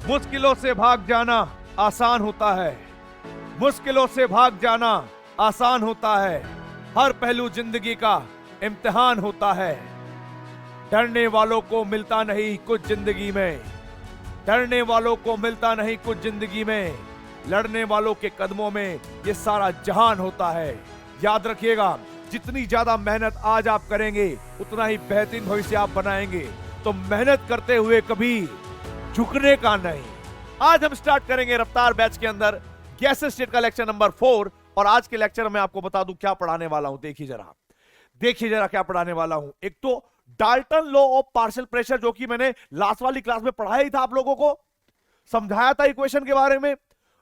मुश्किलों से भाग जाना आसान होता है, मुश्किलों से भाग जाना आसान होता है, हर पहलू जिंदगी का इम्तिहान होता है। डरने वालों को मिलता नहीं कुछ जिंदगी में, डरने वालों को मिलता नहीं कुछ जिंदगी में, लड़ने वालों के कदमों में ये सारा जहान होता है। याद रखिएगा, जितनी ज्यादा मेहनत आज आप करेंगे उतना ही बेहतरीन भविष्य आप बनाएंगे। तो मेहनत करते हुए कभी झुकने का नहीं। आज हम स्टार्ट करेंगे रफ्तार बैच के अंदर गैसेस स्टेट का लेक्चर नंबर 4। और आज के लेक्चर में आपको बता दूं क्या पढ़ाने वाला हूं। देखिए जरा क्या पढ़ाने वाला हूं। एक तो Dalton law of partial pressure, जो कि मैंने लास्ट वाली क्लास में पढ़ाया ही था, आप लोगों को समझाया था इक्वेशन के बारे में,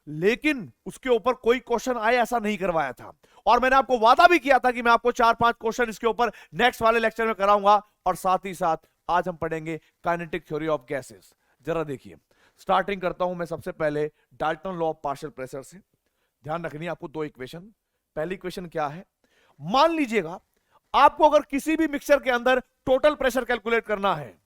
लेकिन उसके ऊपर कोई क्वेश्चन आए ऐसा नहीं करवाया था। और मैंने आपको वादा भी किया था कि मैं आपको 4-5 क्वेश्चन इसके ऊपर नेक्स्ट वाले लेक्चर में कराऊंगा। और साथ ही साथ आज हम पढ़ेंगे काइनेटिक थ्योरी ऑफ गैसेस। जरा देखिए, स्टार्टिंग करता हूं मैं सबसे पहले Dalton law of partial pressure से। ध्यान रखनी है आपको दो इक्वेशन। पहली इक्वेशन क्या है, मान लीजिएगा आपको अगर किसी भी मिक्सचर के अंदर टोटल प्रेशर कैलकुलेट करना है,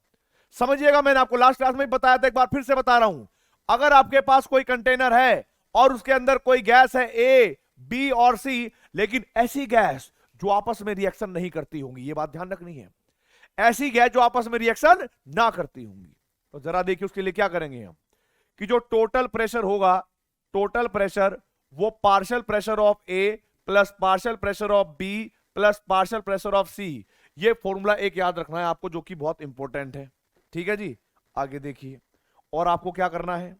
समझिएगा मैंने आपको लास्ट क्लास में बताया था, एक बार फिर से बता रहा हूं। अगर आपके पास कोई कंटेनर है और उसके अंदर कोई गैस है ए, बी और सी, लेकिन ऐसी गैस जो आपस में रिएक्शन नहीं करती होंगी, ये बात ध्यान रखनी है, ऐसी गैस जो आपस में रिएक्शन ना करती होंगी, तो जरा देखिए उसके लिए क्या करेंगे हम कि जो टोटल प्रेशर होगा, टोटल प्रेशर वो partial pressure of A plus partial pressure of B plus partial pressure of C. ये फॉर्मूला एक याद रखना है आपको, जो कि बहुत इंपॉर्टेंट है। ठीक है जी, आगे देखिए। और आपको क्या करना है,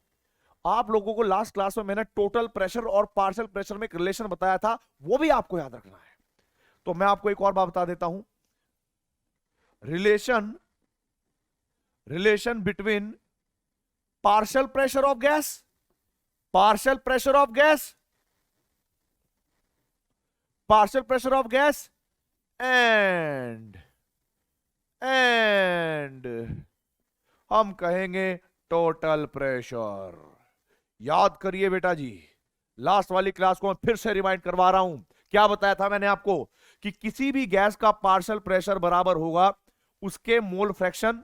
आप लोगों को लास्ट क्लास में मैंने टोटल प्रेशर और पार्शियल प्रेशर में एक रिलेशन बताया था, वो भी आपको याद रखना है। तो मैं आपको एक और बात बता देता हूं, relation between partial pressure of gas, partial pressure of gas, partial pressure of gas and हम कहेंगे टोटल प्रेशर। याद करिए बेटा जी, लास्ट वाली क्लास को मैं फिर से रिमाइंड करवा रहा हूं। क्या बताया था मैंने आपको कि किसी भी गैस का पार्शियल प्रेशर बराबर होगा उसके मोल फ्रैक्शन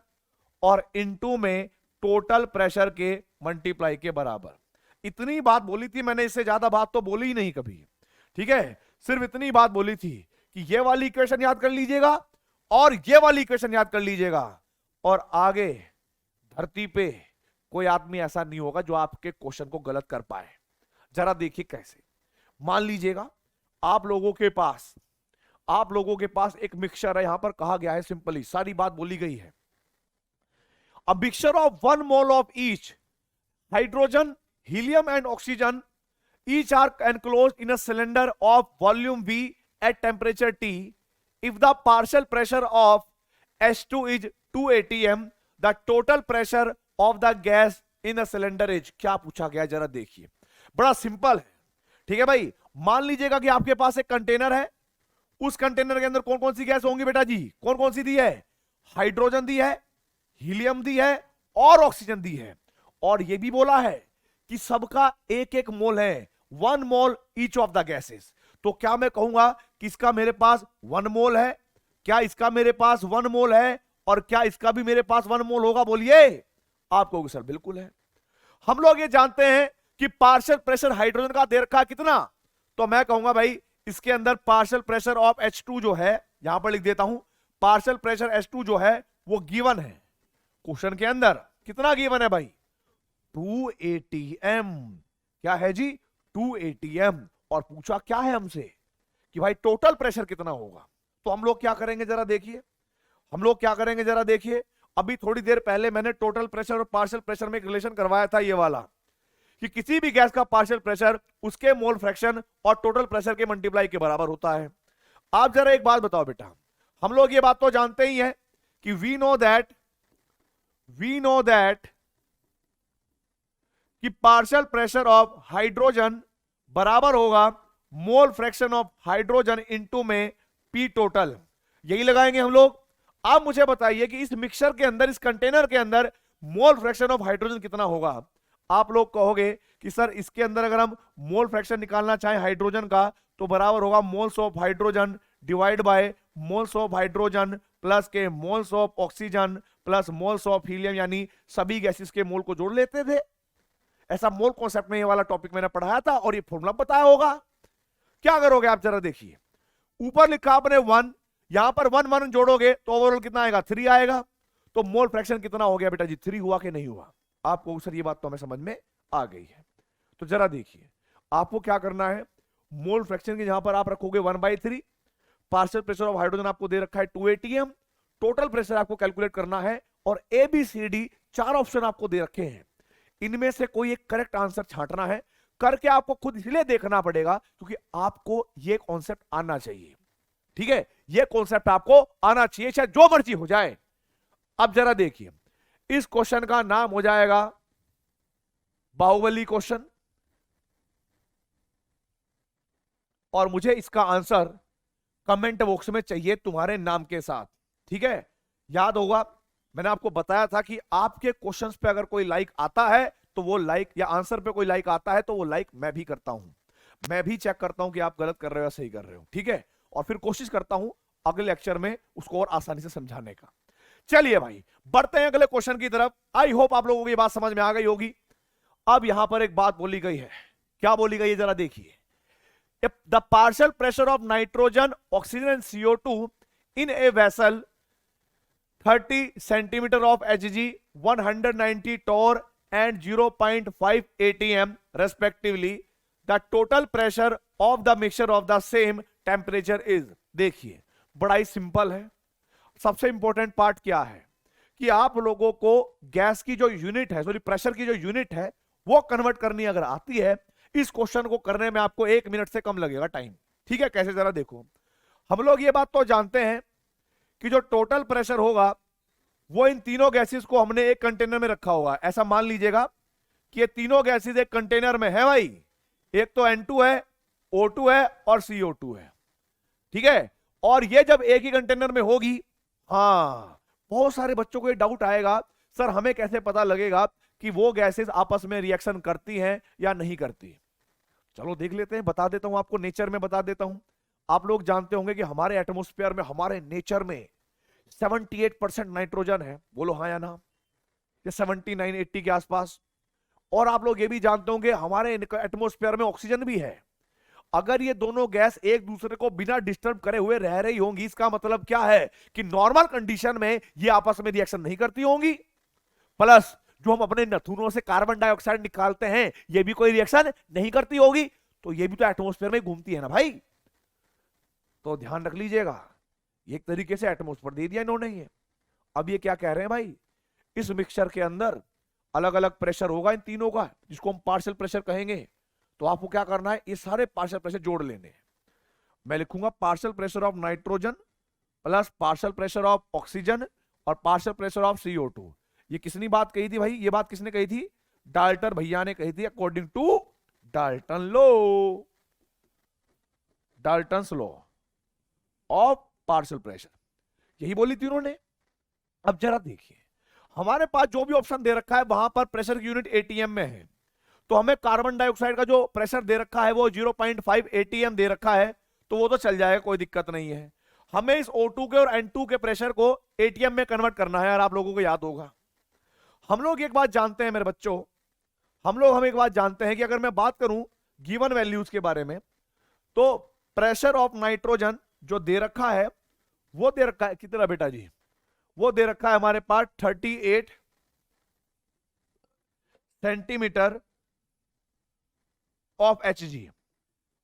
और इनटू में टोटल प्रेशर के मल्टीप्लाई के बराबर। इतनी बात बोली थी मैंने, इससे ज्यादा बात तो बोली ही नहीं कभी। ठीक है, सिर्फ इतनी बात बोली थी कि ये वाली इक्वेशन याद कर लीजिएगा और ये वाली इक्वेशन याद कर लीजिएगा, और आगे धरती पे कोई आदमी ऐसा नहीं होगा जो आपके क्वेश्चन को गलत कर पाए। जरा देखिए कैसे। मान लीजिएगा आप लोगों के पास एक मिक्सचर है, यहां पर कहा गया है सिंपली, सारी बात बोली गई है। A mixture of 1 mole of each hydrogen, helium and oxygen, each are enclosed in a cylinder of volume V at temperature T. If the partial pressure of H2 is 2 atm, the total pressure of the gas in the cylinder is। क्या पूछा गया जरा देखिए, बड़ा simple है। ठीक है भाई, मान लीजिएगा कि आपके पास एक कंटेनर है, उस कंटेनर के अंदर कौन कौन सी गैस होंगी बेटा जी, कौन कौन सी दी है, हाइड्रोजन दी है, हीलियम दी है और ऑक्सीजन दी है। और यह भी बोला है कि सबका एक एक मोल है, 1 मोल ईच ऑफ द गैसेस। तो क्या मैं कहूंगा कि इसका मेरे पास 1 मोल है, क्या इसका मेरे पास 1 मोल है, और क्या इसका भी मेरे पास 1 मोल होगा? बोलिए। आप कहोगे सर बिल्कुल है। हम लोग ये जानते हैं कि पार्शियल प्रेशर हाइड्रोजन का दे रखा कितना, तो मैं कहूंगा भाई इसके अंदर पार्शियल प्रेशर ऑफ H2 जो है, यहां पर लिख देता हूं, पार्शियल प्रेशर H2 जो है वो गिवन है क्वेश्चन के अंदर। कितना गिवन है भाई? 2 atm। क्या है जी? 2 atm। और पूछा क्या है हमसे कि भाई टोटल प्रेशर कितना होगा। तो हम लोग क्या करेंगे जरा देखिए, अभी थोड़ी देर पहले मैंने टोटल प्रेशर और पार्शियल प्रेशर में एक रिलेशन करवाया था, ये वाला, कि किसी भी गैस का पार्शियल प्रेशर उसके मोल फ्रैक्शन और टोटल प्रेशर के मल्टीप्लाई के बराबर होता है। आप जरा एक बात बताओ बेटा, हम लोग ये बात तो जानते ही हैं कि वी नो दैट कि पार्शियल प्रेशर ऑफ हाइड्रोजन बराबर होगा mole fraction of hydrogen into में पी टोटल। यही लगाएंगे हम लोग। आप मुझे बताइए कि इस मिक्सचर के अंदर, इस कंटेनर के अंदर मोल फ्रैक्शन ऑफ हाइड्रोजन कितना होगा। आप लोग कहोगे कि सर इसके अंदर अगर हम मोल फ्रैक्शन निकालना चाहें हाइड्रोजन का, तो बराबर होगा moles of hydrogen divide by moles of hydrogen plus के moles of oxygen plus moles of helium, यानी सभी गैसेस के मोल को जोड़ लेते थे। ऐसा मोल कॉन्सेप्ट में ये वाला टॉपिक मैंने पढ़ाया था और ये फॉर्मूला बताया होगा। क्या करोगे आप जरा देखिए, ऊपर लिखा आपने 1, यहां पर 1 1 जोड़ोगे तो ओवरऑल कितना आएगा, 3 आएगा। तो मोल फ्रैक्शन कितना हो गया बेटा जी, 3 हुआ कि नहीं हुआ? आपको सर ये बात तो हमें समझ में आ गई है। तो जरा देखिए आपको क्या करना है, मोल फ्रैक्शन के यहां पर आप रखोगे 1/3, पार्शियल प्रेशर ऑफ हाइड्रोजन आपको दे रखा है 2 atm, टोटल प्रेशर आपको कैलकुलेट करना है और ABCD 4 ऑप्शन आपको दे रखे हैं, इनमें से कोई एक करेक्ट आंसर छांटना है। करके आपको खुद इसलिए देखना पड़ेगा क्योंकि आपको ये कॉन्सेप्ट आना चाहिए, ठीक है, ये कॉन्सेप्ट आपको आना चाहिए चाहे जो मर्जी हो जाए। अब जरा देखिए इस क्वेश्चन का नाम हो जाएगा बाहुबली क्वेश्चन और मुझे इसका आंसर कमेंट बॉक्स में चाहिए तुम्हारे नाम के साथ, ठीक है। याद होगा मैंने आपको बताया था कि आपके क्वेश्चंस पे अगर कोई लाइक आता है तो वो लाइक, या आंसर पे कोई लाइक आता है तो वो लाइक मैं भी करता हूं, मैं भी चेक करता हूं कि आप गलत कर रहे हो या सही कर रहे हो, ठीक है, और फिर कोशिश करता हूं अगले लेक्चर में उसको और आसानी से समझाने का। चलिए भाई बढ़ते हैं अगले क्वेश्चन की तरफ। आई होप आप लोगों को ये बात समझ में आ गई होगी। अब यहां पर एक बात बोली गई है, क्या बोली गई है जरा देखिए, if the partial pressure of nitrogen, oxygen and CO2 in a vessel 30 centimeter of Hg, 190 torr and 0.5 atm respectively, the total pressure of the mixture of the same temperature is। देखिए बड़ा ही सिंपल है। सबसे important part क्या है कि आप लोगों को गैस की जो यूनिट है, सॉरी प्रेशर की जो यूनिट है वो कन्वर्ट करनी अगर आती है, इस क्वेश्चन को करने में आपको 1 मिनट से कम लगेगा टाइम, ठीक है। कैसे जरा देखो, हम लोग ये बात तो जानते हैं कि जो टोटल प्रेशर होगा वो इन तीनों गैसेस को हमने एक कंटेनर में रखा होगा। ऐसा मान लीजिएगा कि ये तीनों गैसेस एक कंटेनर में है भाई, एक तो N2 है, O2 है और CO2 है, ठीक है। और ये जब एक ही कंटेनर में होगी, हाँ बहुत सारे बच्चों को ये डाउट आएगा सर हमें कैसे पता लगेगा कि वो गैसेस आपस में रिएक्शन करती हैं या नहीं करती। चलो देख लेते हैं, बता देता हूं आपको, नेचर में बता देता हूं। आप लोग जानते होंगे कि हमारे एटमॉस्फेयर में, हमारे नेचर में 78% नाइट्रोजन है, बोलो हाँ या ना, ये 79-80 के आसपास। और आप लोग ये भी जानते होंगे हमारे एटमॉस्फेयर में ऑक्सीजन भी है। अगर ये दोनों गैस एक दूसरे को बिना डिस्टर्ब करे हुए रह रही होंगी, इसका मतलब क्या है कि नॉर्मल कंडीशन में ये आपस में रिएक्शन नहीं करती होंगी। प्लस जो हम अपने नथुनों से कार्बन डाइऑक्साइड निकालते हैं ये भी कोई रिएक्शन नहीं करती होगी, तो ये भी तो एटमॉस्फेयर में घूमती है ना भाई। तो ध्यान रख लीजिएगा, एक तरीके से एटमॉस्फेयर दे दिया इन्होंने ये। अब ये क्या कह रहे हैं भाई, इस मिक्सचर के अंदर अलग अलग प्रेशर होगा इन तीनों का, जिसको हम पार्शियल प्रेशर कहेंगे। तो आपको क्या करना है, ये सारे पार्शियल प्रेशर जोड़ लेने हैं। मैं लिखूंगा partial pressure of nitrogen plus partial pressure of oxygen और पार्शियल प्रेशर ऑफ CO2। ये किसने बात कही थी भाई, ये बात किसने कही थी, डाल्टन भैया ने कही थी, according to Dalton law, Dalton's law of partial pressure, यही बोली थी उन्होंने। अब जरा देखिए हमारे पास जो भी ऑप्शन दे रखा है वहां पर प्रेशर की यूनिट ATM में है, तो हमें कार्बन डाइऑक्साइड का जो प्रेशर दे रखा है वो 0.5 ATM दे रखा है, तो वो तो चल जाएगा, कोई दिक्कत नहीं है। हमें इस O2 के और N2 के प्रेशर को ATM में कन्वर्ट करना है यार, आप लोगों को याद होगा। हम लोग एक बात जानते हैं मेरे बच्चों, हम एक बात जानते हैं कि अगर मैं बात करूं गिवन वैल्यूज के बारे में, तो प्रेशर ऑफ नाइट्रोजन जो दे रखा है वो दे रखा है कितना बेटा जी, वो दे रखा है हमारे पास 38 सेंटीमीटर ऑफ Hg,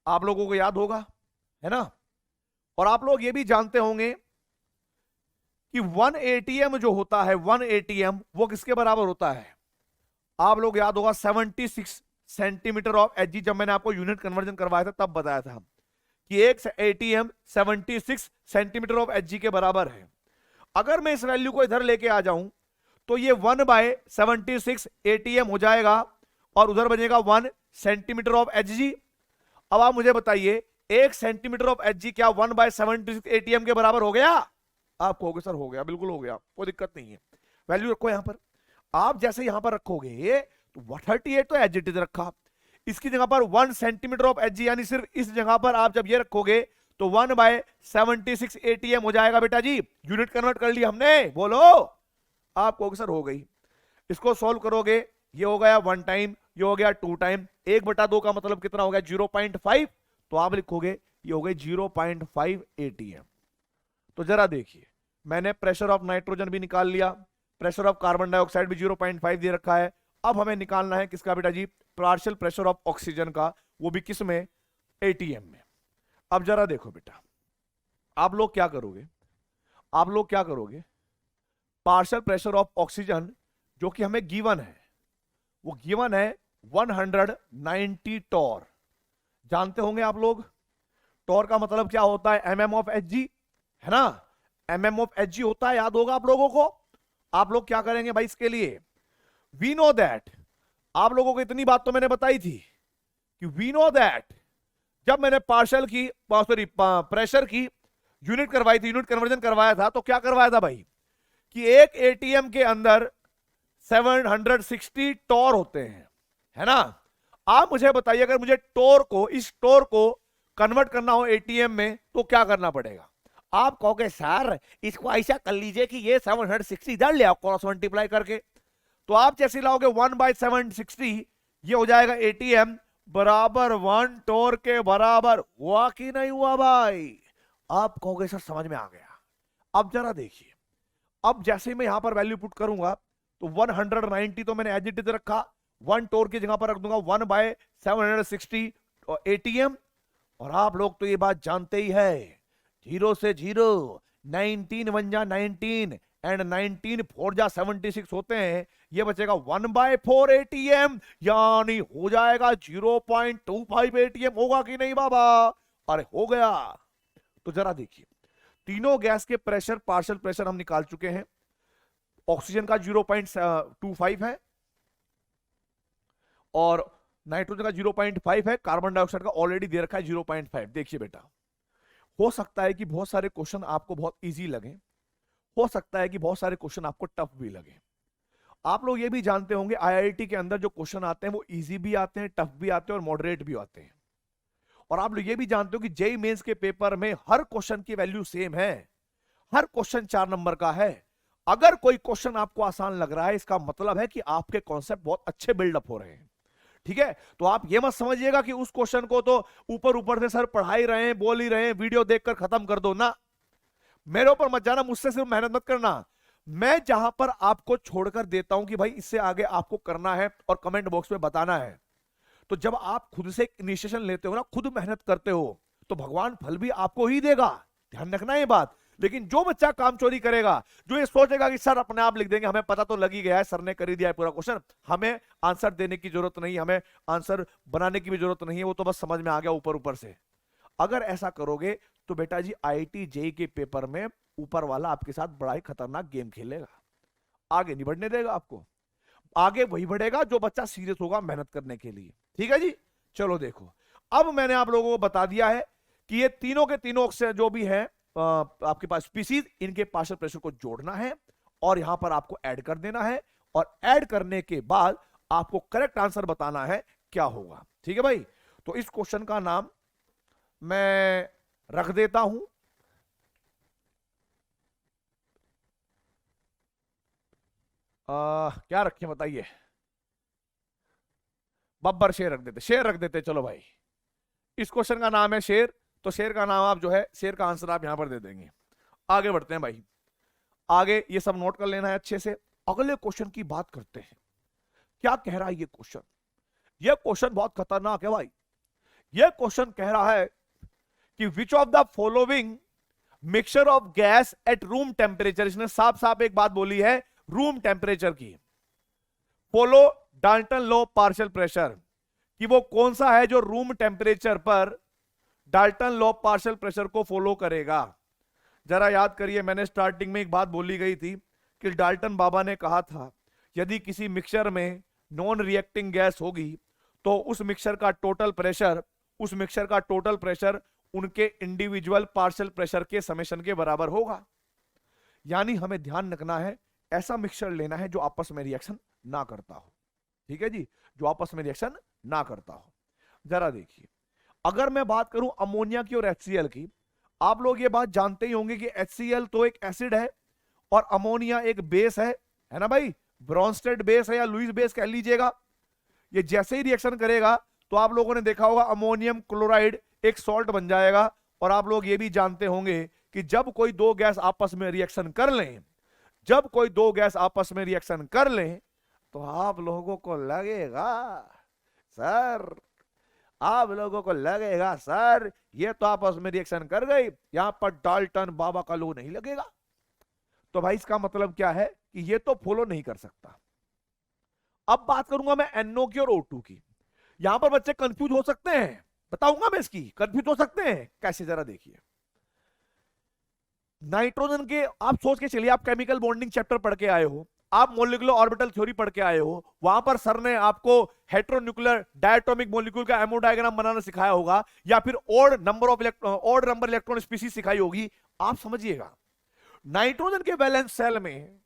आप लोगों को याद होगा है ना। और आप लोग ये भी जानते होंगे कि 1 ATM जो होता है, 1 ATM वो किसके बराबर होता है, आप लोग याद होगा 76 सेंटीमीटर ऑफ Hg। जब मैंने आपको यूनिट कन्वर्जन करवाया था तब बताया था कि एक ATM 76 सेंटीमीटर ऑफ Hg के बराबर है। अगर मैं इस वैल्यू को इधर लेके आ जाऊं तो ये 1/76 ATM हो जाएगा और उधर बनेगा 1 सेंटीमीटर ऑफ Hg। अब आप मुझे बताइए 1 सेंटीमीटर ऑफ Hg क्या 1/76 ATM के बराबर हो गया? आप कहोगे सर हो गया, बिल्कुल हो गया, कोई दिक्कत नहीं है। वैल्यू रखो यहां पर, आप जैसे यहां पर रखोगे तो 38 तो एज इट इज रखा, इसकी जगह पर 1 सेंटीमीटर ऑफ Hg, यानी सिर्फ इस जगह पर आप जब ये रखोगे तो 1/76 ATM हो जाएगा बेटा जी। यूनिट कन्वर्ट कर लिया हमने, बोलो। आप कहोगे सर हो गई, इसको सॉल्व करोगे ये हो गया 1 टाइम ये हो गया 2 टाइम 1/2 का मतलब कितना हो गया 0.5, तो आप लिखोगे ये हो गए 0.5 ATM। तो जरा देखिए, मैंने प्रेशर ऑफ नाइट्रोजन भी निकाल लिया, प्रेशर ऑफ कार्बन डाइऑक्साइड भी 0.5 दे रखा है। अब हमें निकालना है किसका बेटा जी, पार्शियल प्रेशर ऑफ ऑक्सीजन का, वो भी किस में, ATM में। अब जरा देखो बेटा, आप लोग क्या करोगे, आप लोग क्या करोगे, पार्शियल प्रेशर ऑफ ऑक्सीजन जो कि हमें गिवन है, वो गिवन है 190 टॉर। जानते होंगे आप लोग, टॉर का मतलब क्या होता है, mm ऑफ Hg, है ना, mm ऑफ Hg होता है, याद होगा आप लोगों को। आप लोग क्या करेंगे भाई इसके लिए, वी नो दैट, आप लोगों को इतनी बात तो मैंने बताई थी कि वी नो दैट जब मैंने पार्शियल की, सॉरी प्रेशर की यूनिट करवाई थी, यूनिट कन्वर्जन करवाया था, तो क्या करवाया था भाई कि एक ATM के अंदर 760 टॉर होते हैं, है ना। आप मुझे बताइए, अगर मुझे टॉर को, इस टॉर को कन्वर्ट करना हो ATM में तो क्या करना पड़ेगा। आप कहोगे सर इसको ऐसा कर लीजिए कि ये 760 इधर ले आओ क्रॉस मल्टीप्लाई करके, तो आप जैसे लाओगे 1/760, ये हो जाएगा ATM बराबर 1 टॉर के बराबर। हुआ कि नहीं हुआ भाई, आप कहोगे सर समझ में आ गया। अब जरा देखिए, अब जैसे मैं यहां पर वैल्यू पुट करूंगा तो 190 तो मैंने एज इट इज रखा, 1 टॉर की जगह पर रख दूंगा 1/760 ATM। और आप लोग तो ये बात जानते ही है, 0 से 0, 19 1 जा 19 एंड 19 4 जा 76 होते हैं, ये बचेगा 1/4 ATM, यानी हो जाएगा 0.25 ATM। होगा कि नहीं बाबा, अरे हो गया। तो जरा देखिए, तीनों गैस के प्रेशर, पार्शियल प्रेशर हम निकाल चुके हैं। ऑक्सीजन का 0.25 है और नाइट्रोजन का 0.5 है, कार्बन डाइऑक्साइड का ऑलरेडी दे रखा है 0.5। देखिए बेटा, हो सकता है कि बहुत सारे क्वेश्चन आपको बहुत इजी लगे, हो सकता है कि बहुत सारे क्वेश्चन आपको टफ भी लगे। आप लोग ये भी जानते होंगे IIT के अंदर जो क्वेश्चन आते हैं वो इजी भी आते हैं, टफ भी आते हैं और मॉडरेट भी आते हैं। और आप लोग ये भी जानते हो कि जेईई मेंस के पेपर में हर क्वेश्चन की वैल्यू सेम है, हर क्वेश्चन 4 नंबर का है। अगर कोई क्वेश्चन आपको आसान लग रहा है, इसका मतलब है कि आपके कॉन्सेप्ट बहुत अच्छे बिल्डअप हो रहे हैं, ठीक है। तो आप ये मत समझिएगा कि उस क्वेश्चन को तो ऊपर ऊपर से सर पढ़ा ही रहे हैं, बोल ही रहे हैं, वीडियो देखकर खत्म कर दो ना, मेरे ऊपर मत जाना, मुझसे सिर्फ मेहनत मत करना। मैं जहां पर आपको छोड़कर देता हूं कि भाई इससे आगे आपको करना है और कमेंट बॉक्स में बताना है, तो जब आप खुद से इनिशिएशन लेते हो ना, खुद मेहनत करते हो, तो भगवान फल भी आपको ही देगा, ध्यान रखना ये बात। लेकिन जो बच्चा काम चोरी करेगा, जो ये सोचेगा कि सर अपने आप लिख देंगे, हमें पता तो लग ही गया है, सर ने कर ही दिया है पूरा क्वेश्चन, हमें आंसर देने की जरूरत नहीं, हमें आंसर बनाने की भी जरूरत नहीं है, वो तो बस समझ में आ गया ऊपर ऊपर से। अगर ऐसा करोगे तो बेटा जी IIT जेईई के पेपर में ऊपर वाला आपके साथ बड़ा ही खतरनाक गेम खेलेगा, आगे नहीं बढ़ने देगा आपको। आगे वही बढ़ेगा जो बच्चा सीरियस होगा मेहनत करने के लिए, ठीक है जी। चलो देखो, अब मैंने आप लोगों को बता दिया है कि ये तीनों के तीनों से जो भी है आपके पास स्पीसीज, इनके पार्शियल प्रेशर को जोड़ना है और यहां पर आपको ऐड कर देना है, और ऐड करने के बाद आपको करेक्ट आंसर बताना है क्या होगा, ठीक है भाई। तो इस क्वेश्चन का नाम मैं रख देता हूं, क्या रखें बताइए, बब्बर शेर रख देते, शेर रख देते, चलो भाई। इस क्वेश्चन का नाम है शेर, तो शेर का नाम आप जो है, शेर का आंसर आप यहां पर दे देंगे। आगे बढ़ते हैं भाई, आगे ये सब नोट कर लेना है अच्छे से। अगले क्वेश्चन की बात करते हैं, क्या कह रहा है ये क्वेश्चन। ये क्वेश्चन बहुत खतरनाक है भाई। ये क्वेश्चन कह रहा है कि which of the following mixture of gas at room temperature, इसने साफ साफ एक बात बोली है रूम टेम्परेचर की, follow Dalton law partial pressure, कि वो कौन सा है जो रूम टेम्परेचर पर डाल्टन लॉ पार्शियल प्रेशर को फॉलो करेगा। जरा याद करिए, मैंने स्टार्टिंग में एक बात बोली गई थी कि डाल्टन बाबा ने कहा था यदि किसी मिक्सचर में नॉन रिएक्टिंग गैस होगी तो उस मिक्सचर का टोटल प्रेशर, उस मिक्सचर का टोटल प्रेशर उनके इंडिविजुअल पार्शियल प्रेशर के समेशन के बराबर होगा। यानी हमें ध्यान रखना है, ऐसा मिक्सचर लेना है जो आपस में रिएक्शन ना करता हो, ठीक है जी, जो आपस में रिएक्शन ना करता हो। जरा देखिए, अगर मैं बात करूं अमोनिया की और HCl की, आप लोग ये बात जानते ही होंगे कि HCl तो एक एसिड है और अमोनिया एक बेस है ना भाई, ब्रॉन्स्टेड बेस है या लुईस बेस कह लीजिएगा। ये जैसे ही रिएक्शन करेगा तो आप लोगों ने देखा होगा अमोनियम क्लोराइड एक सॉल्ट बन जाएगा। और आप लोग ये भी जानते होंगे कि जब कोई दो गैस आपस में रिएक्शन कर लें, जब कोई दो गैस आपस में रिएक्शन कर लें तो आप लोगों को लगेगा सर, आप लोगों को लगेगा सर ये तो आपस में रिएक्शन कर गई, यहां पर डाल्टन बाबा का लू नहीं लगेगा। तो भाई इसका मतलब क्या है कि ये तो फॉलो नहीं कर सकता। अब बात करूंगा मैं NO की और O2 की। यहां पर बच्चे कंफ्यूज हो सकते हैं, बताऊंगा मैं इसकी, कंफ्यूज हो सकते हैं कैसे, जरा देखिए। नाइट्रोजन के आप सोच के चलिए, आप केमिकल बॉन्डिंग चैप्टर पढ़ के आए हो, आप मॉलिक्यूलर ऑर्बिटल थ्योरी पढ़ के आए हो, वहां पर सर ने आपको हेटेरोन्यूक्लियर डायटोमिक मॉलिक्यूल का एमो डायग्राम बनाना सिखाया होगा, या फिर ऑड नंबर इलेक्ट्रॉन स्पीसीज सिखाई होगी। आप समझिएगा, नाइट्रोजन के वैलेंस सेल में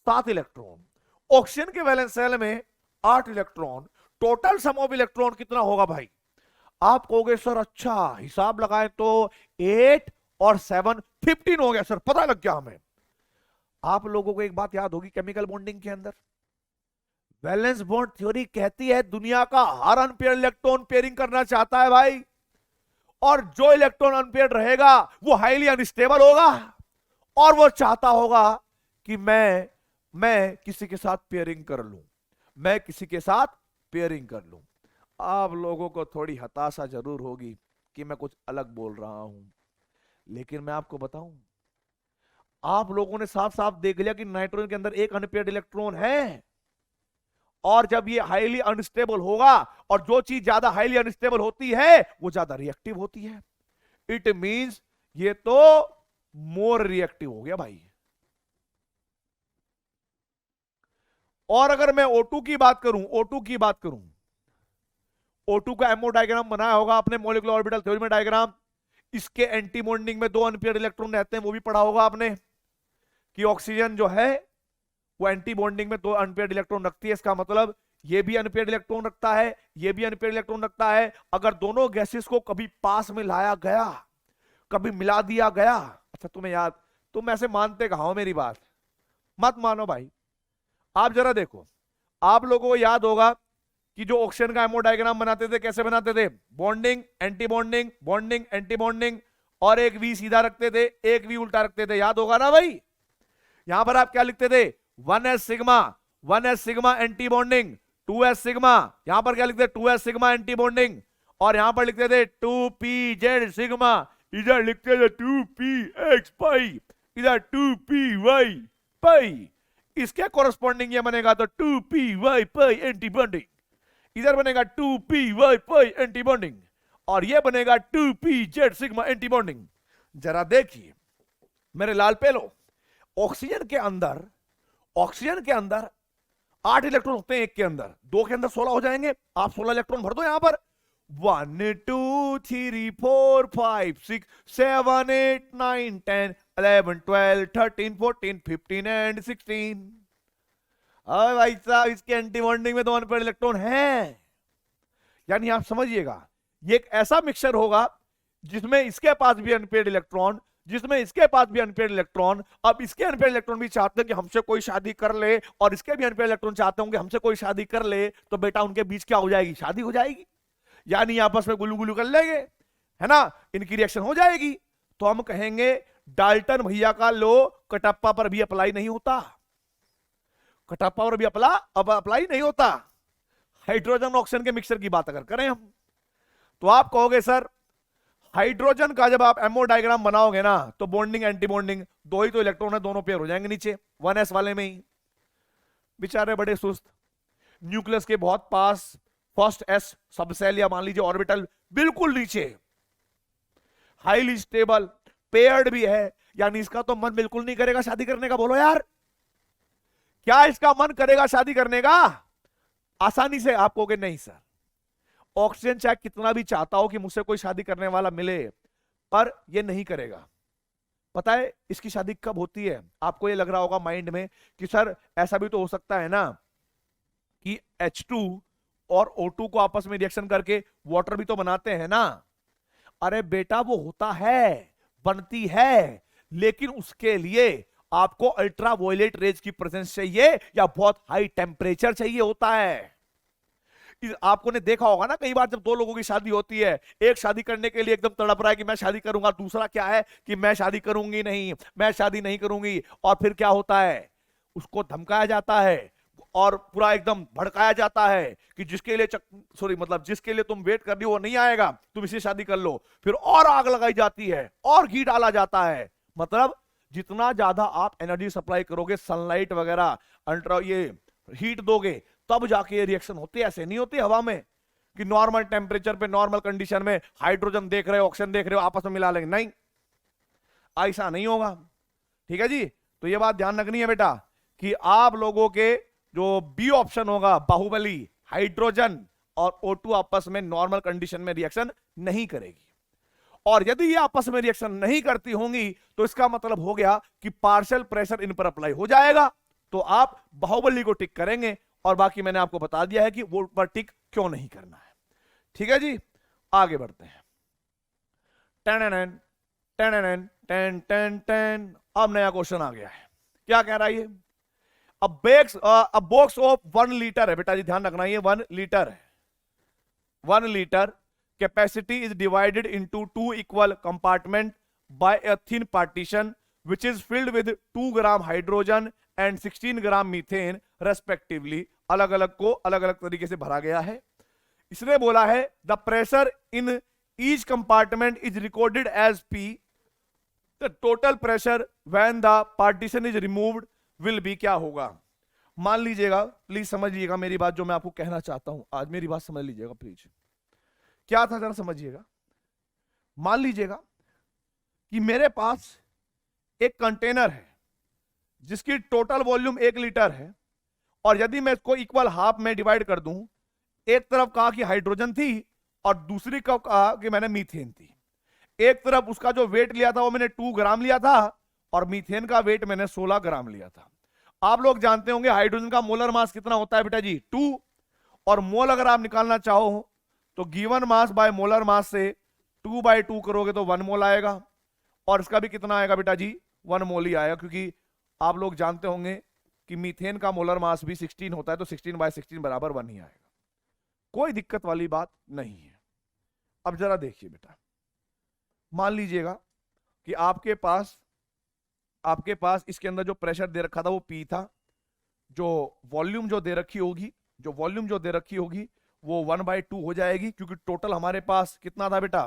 7 इलेक्ट्रॉन, ऑक्सीजन के वैलेंस सेल में 8 electron, total sum of electron कितना होगा भाई? आप कहोगे सर अच्छा हिसाब लगाए तो 8 और 7 15 हो गया सर, पता लग गया हमें। आप लोगों को एक बात याद होगी, केमिकल बॉन्डिंग के अंदर वैलेंस बॉन्ड थ्योरी कहती है दुनिया का हर अनपेयर इलेक्ट्रॉन पेयरिंग करना चाहता है भाई, और जो इलेक्ट्रॉन अनपेयर्ड रहेगा वो हाईली अनस्टेबल होगा, और वो चाहता होगा कि मैं किसी के साथ पेयरिंग कर लूं, मैं किसी के साथ पेयरिंग कर लूं। आप लोगों को थोड़ी हताशा जरूर होगी कि मैं कुछ अलग बोल रहा हूं, लेकिन मैं आपको बताऊं, आप लोगों ने साफ साफ देख लिया कि नाइट्रोजन के अंदर एक अनपेयर्ड इलेक्ट्रॉन है, और जब ये हाईली अनस्टेबल होगा, और जो चीज ज्यादा हाईली अनस्टेबल होती है वो ज्यादा रिएक्टिव होती है, इट मींस ये तो मोर रिएक्टिव हो गया भाई। और अगर मैं O2 की बात करूं, O2 की बात करूं, O2 का एमओ डायग्राम बनाया होगा आपने मॉलिक्यूलर ऑर्बिटल थ्योरी में डायग्राम, इसके एंटी बॉन्डिंग में 2 अनपेयर्ड इलेक्ट्रॉन रहते हैं, वो भी पढ़ा होगा आपने कि ऑक्सीजन जो है वो एंटी बॉन्डिंग में 2 अनपेयर्ड इलेक्ट्रॉन रखती है। इसका मतलब ये भी अनपेयर्ड इलेक्ट्रॉन रखता है, ये भी अनपेयर्ड इलेक्ट्रॉन रखता है। अगर दोनों गैसेस को कभी पास में लाया गया, कभी मिला दिया गया, अच्छा तुम्हें याद, तुम ऐसे मानते कहां हो मेरी बात, मत मानो भाई। आप जरा देखो, आप लोगों को याद होगा कि जो ऑक्सीजन का एमओ डायग्राम बनाते थे कैसे बनाते थे, bonding anti bonding, bonding anti bonding, और एक वी सीधा रखते थे, एक वी उल्टा रखते थे, याद होगा ना भाई। यहां पर आप क्या लिखते थे, 1s sigma, 1s sigma anti bonding, 2s sigma, यहां पर क्या लिखते थे 2s सिग्मा एंटी बॉन्डिंग, और यहां पर लिखते थे 2pz सिग्मा, इधर लिखते थे 2px पाई, इधर 2py पाई। इसके कॉरेस्पॉन्डिंग ये बनेगा तो 2py पाई एंटी बॉन्डिंग, इधर बनेगा 2py पाई एंटी बॉन्डिंग, और ये बनेगा 2pz सिग्मा एंटी बॉन्डिंग। जरा देखिए मेरे लाल पेलो, ऑक्सीजन के अंदर 8 इलेक्ट्रॉन होते हैं, एक के अंदर, 2 के अंदर 16 हो जाएंगे। आप 16 इलेक्ट्रॉन भर दो यहां पर, 1 2 3 4 5 6 7 8 9 10 11 12 13 14 15 एंड 16। अरे भाई साहब इसके एंटी बॉन्डिंग में 2 अनपेयर्ड इलेक्ट्रॉन हैं, यानी आप समझिएगा ये एक ऐसा मिक्सचर होगा जिसमें इसके पास भी अनपेयर्ड इलेक्ट्रॉन, जिसमें इसके पास भी अनपेयर्ड इलेक्ट्रॉन। अब इसके अनपेयर्ड इलेक्ट्रॉन भी चाहते हैं कि हमसे कोई शादी कर ले, और इसके भी अनपेयर्ड इलेक्ट्रॉन चाहते होंगे हमसे कोई शादी कर ले, तो बेटा उनके बीच क्या हो जाएगी, शादी हो जाएगी, यानी आपस में गुलू गुलू कर लेंगे, है ना, इनकी रिएक्शन हो जाएगी। तो हम कहेंगे डाल्टन भैया का लो कटप्पा पर भी अप्लाई नहीं होता, कटप्पा पर भी अप्लाई नहीं होता। हाइड्रोजन ऑक्सीजन के मिक्सचर की बात अगर करें हम, तो आप कहोगे सर हाइड्रोजन का जब आप एमओ डायग्राम बनाओगे ना, तो बॉन्डिंग एंटी बॉन्डिंग 2 ही तो इलेक्ट्रॉन है, दोनों पेयर हो जाएंगे नीचे 1s वाले में ही। बेचारे बड़े सुस्त, न्यूक्लियस के बहुत पास फर्स्ट s सबसेल या मान लीजिए ऑर्बिटल बिल्कुल नीचे, हाईली स्टेबल पेयर्ड भी है, यानी इसका तो मन बिल्कुल नहीं करेगा शादी करने का। बोलो यार, क्या इसका मन करेगा शादी करने का? आसानी से आप कहोगे नहीं सर, ऑक्सीजन चाहे कितना भी चाहता हो कि मुझसे कोई शादी करने वाला मिले, पर ये नहीं करेगा। पता है इसकी शादी कब होती है? आपको ये लग रहा होगा माइंड में कि सर ऐसा भी तो हो सकता है ना कि H2 और O2 को आपस में रिएक्शन करके वाटर भी तो बनाते हैं ना। अरे बेटा वो होता है, बनती है, लेकिन उसके लिए आपको अल्ट्रावायलेट रेज की प्रेजेंस चाहिए या बहुत हाई टेम्परेचर चाहिए होता है। आपको ने देखा होगा ना, कई बार जब दो लोगों की शादी होती है, एक शादी करने के लिए एकदम तड़प रहा है कि मैं शादी करूंगा, दूसरा क्या है कि मैं शादी करूंगी नहीं, मैं शादी नहीं करूंगी। और फिर क्या होता है, उसको धमकाया जाता है और पूरा एकदम भड़काया जाता है कि जिसके लिए सॉरी मतलब जिसके लिए तुम वेट कर रही हो वो नहीं आएगा, तुम इसे शादी कर लो। फिर और आग लगाई जाती है और घी डाला जाता है। मतलब जितना ज्यादा आप एनर्जी सप्लाई करोगे, सनलाइट वगैरह, अल्ट्रा ये हीट दोगे, तब जाके ये रिएक्शन होते। ऐसे नहीं होते हवा में कि नॉर्मल टेम्परेचर पे नॉर्मल कंडीशन में हाइड्रोजन देख रहे हो, ऑक्सीजन देख रहे हो, आपस में मिला लेंगे, नहीं, ऐसा नहीं होगा। ठीक है जी, तो ये बात ध्यान रखनी है बेटा कि आप लोगों के जो बी ऑप्शन होगा, बाहुबली, हाइड्रोजन और O2 आपस में नॉर्मल कंडीशन में रिएक्शन नहीं करेगी। और यदि ये आपस में रिएक्शन नहीं करती होंगी तो इसका मतलब हो गया कि पार्शियल प्रेशर इन पर अप्लाई हो जाएगा, तो आप बाहुबली को टिक करेंगे। और बाकी मैंने आपको बता दिया है कि वो पर टिक क्यों नहीं करना है। ठीक है जी, आगे बढ़ते हैं। Ten ten ten ten ten. अब नया क्वेश्चन आ गया है, क्या कह रहा है ये? अ बॉक्स ऑफ 1 लीटर है बेटा जी, ध्यान रखना, ये 1 लीटर है। 1 litre capacity is divided into 2 equal compartment by a thin partition which is filled with 2 gram hydrogen and 16 gram methane respectively। अलग अलग को अलग अलग तरीके से भरा गया है। इसने बोला है the pressure in each compartment is recorded as P, the total pressure when the partition is removed will be, क्या होगा? मान लीजिएगा, प्लीज समझ लीजिएगा मेरी बात, जो मैं आपको कहना चाहता हूं आज, मेरी बात समझ लीजिएगा प्लीज। क्या था जरा समझिएगा। मान लीजिएगा कि मेरे पास एक कंटेनर है जिसकी टोटल वॉल्यूम 1 लीटर है, और यदि मैं इसको इक्वल हाफ में डिवाइड कर दूं, एक तरफ कहा कि हाइड्रोजन थी और दूसरी तरफ कहा कि मैंने मीथेन थी। एक तरफ उसका जो वेट लिया था वो मैंने 2 ग्राम लिया था और मीथेन का वेट मैंने 16 ग्राम लिया था। आप लोग जानते होंगे हाइड्रोजन का मोलर मास कितना होता है बेटा जी, 2। और मोल अगर आप निकालना चाहो तो गिवन मास बाय मोलर मास से 2/2 करोगे तो 1 मोल आएगा, और इसका भी कितना आएगा बेटा जी, 1 मोल ही आएगा, क्योंकि आप लोग जानते होंगे कि मीथेन का मोलर मास भी 16 होता है, तो 16/16 बराबर 1 ही आएगा। कोई दिक्कत वाली बात नहीं है। अब जरा देखिए बेटा, मान लीजिएगा कि आपके पास इसके अंदर जो प्रेशर दे रखा था वो P था, जो वॉल्यूम जो दे रखी होगी वो 1/2 हो जाएगी, क्योंकि टोटल हमारे पास कितना था बेटा,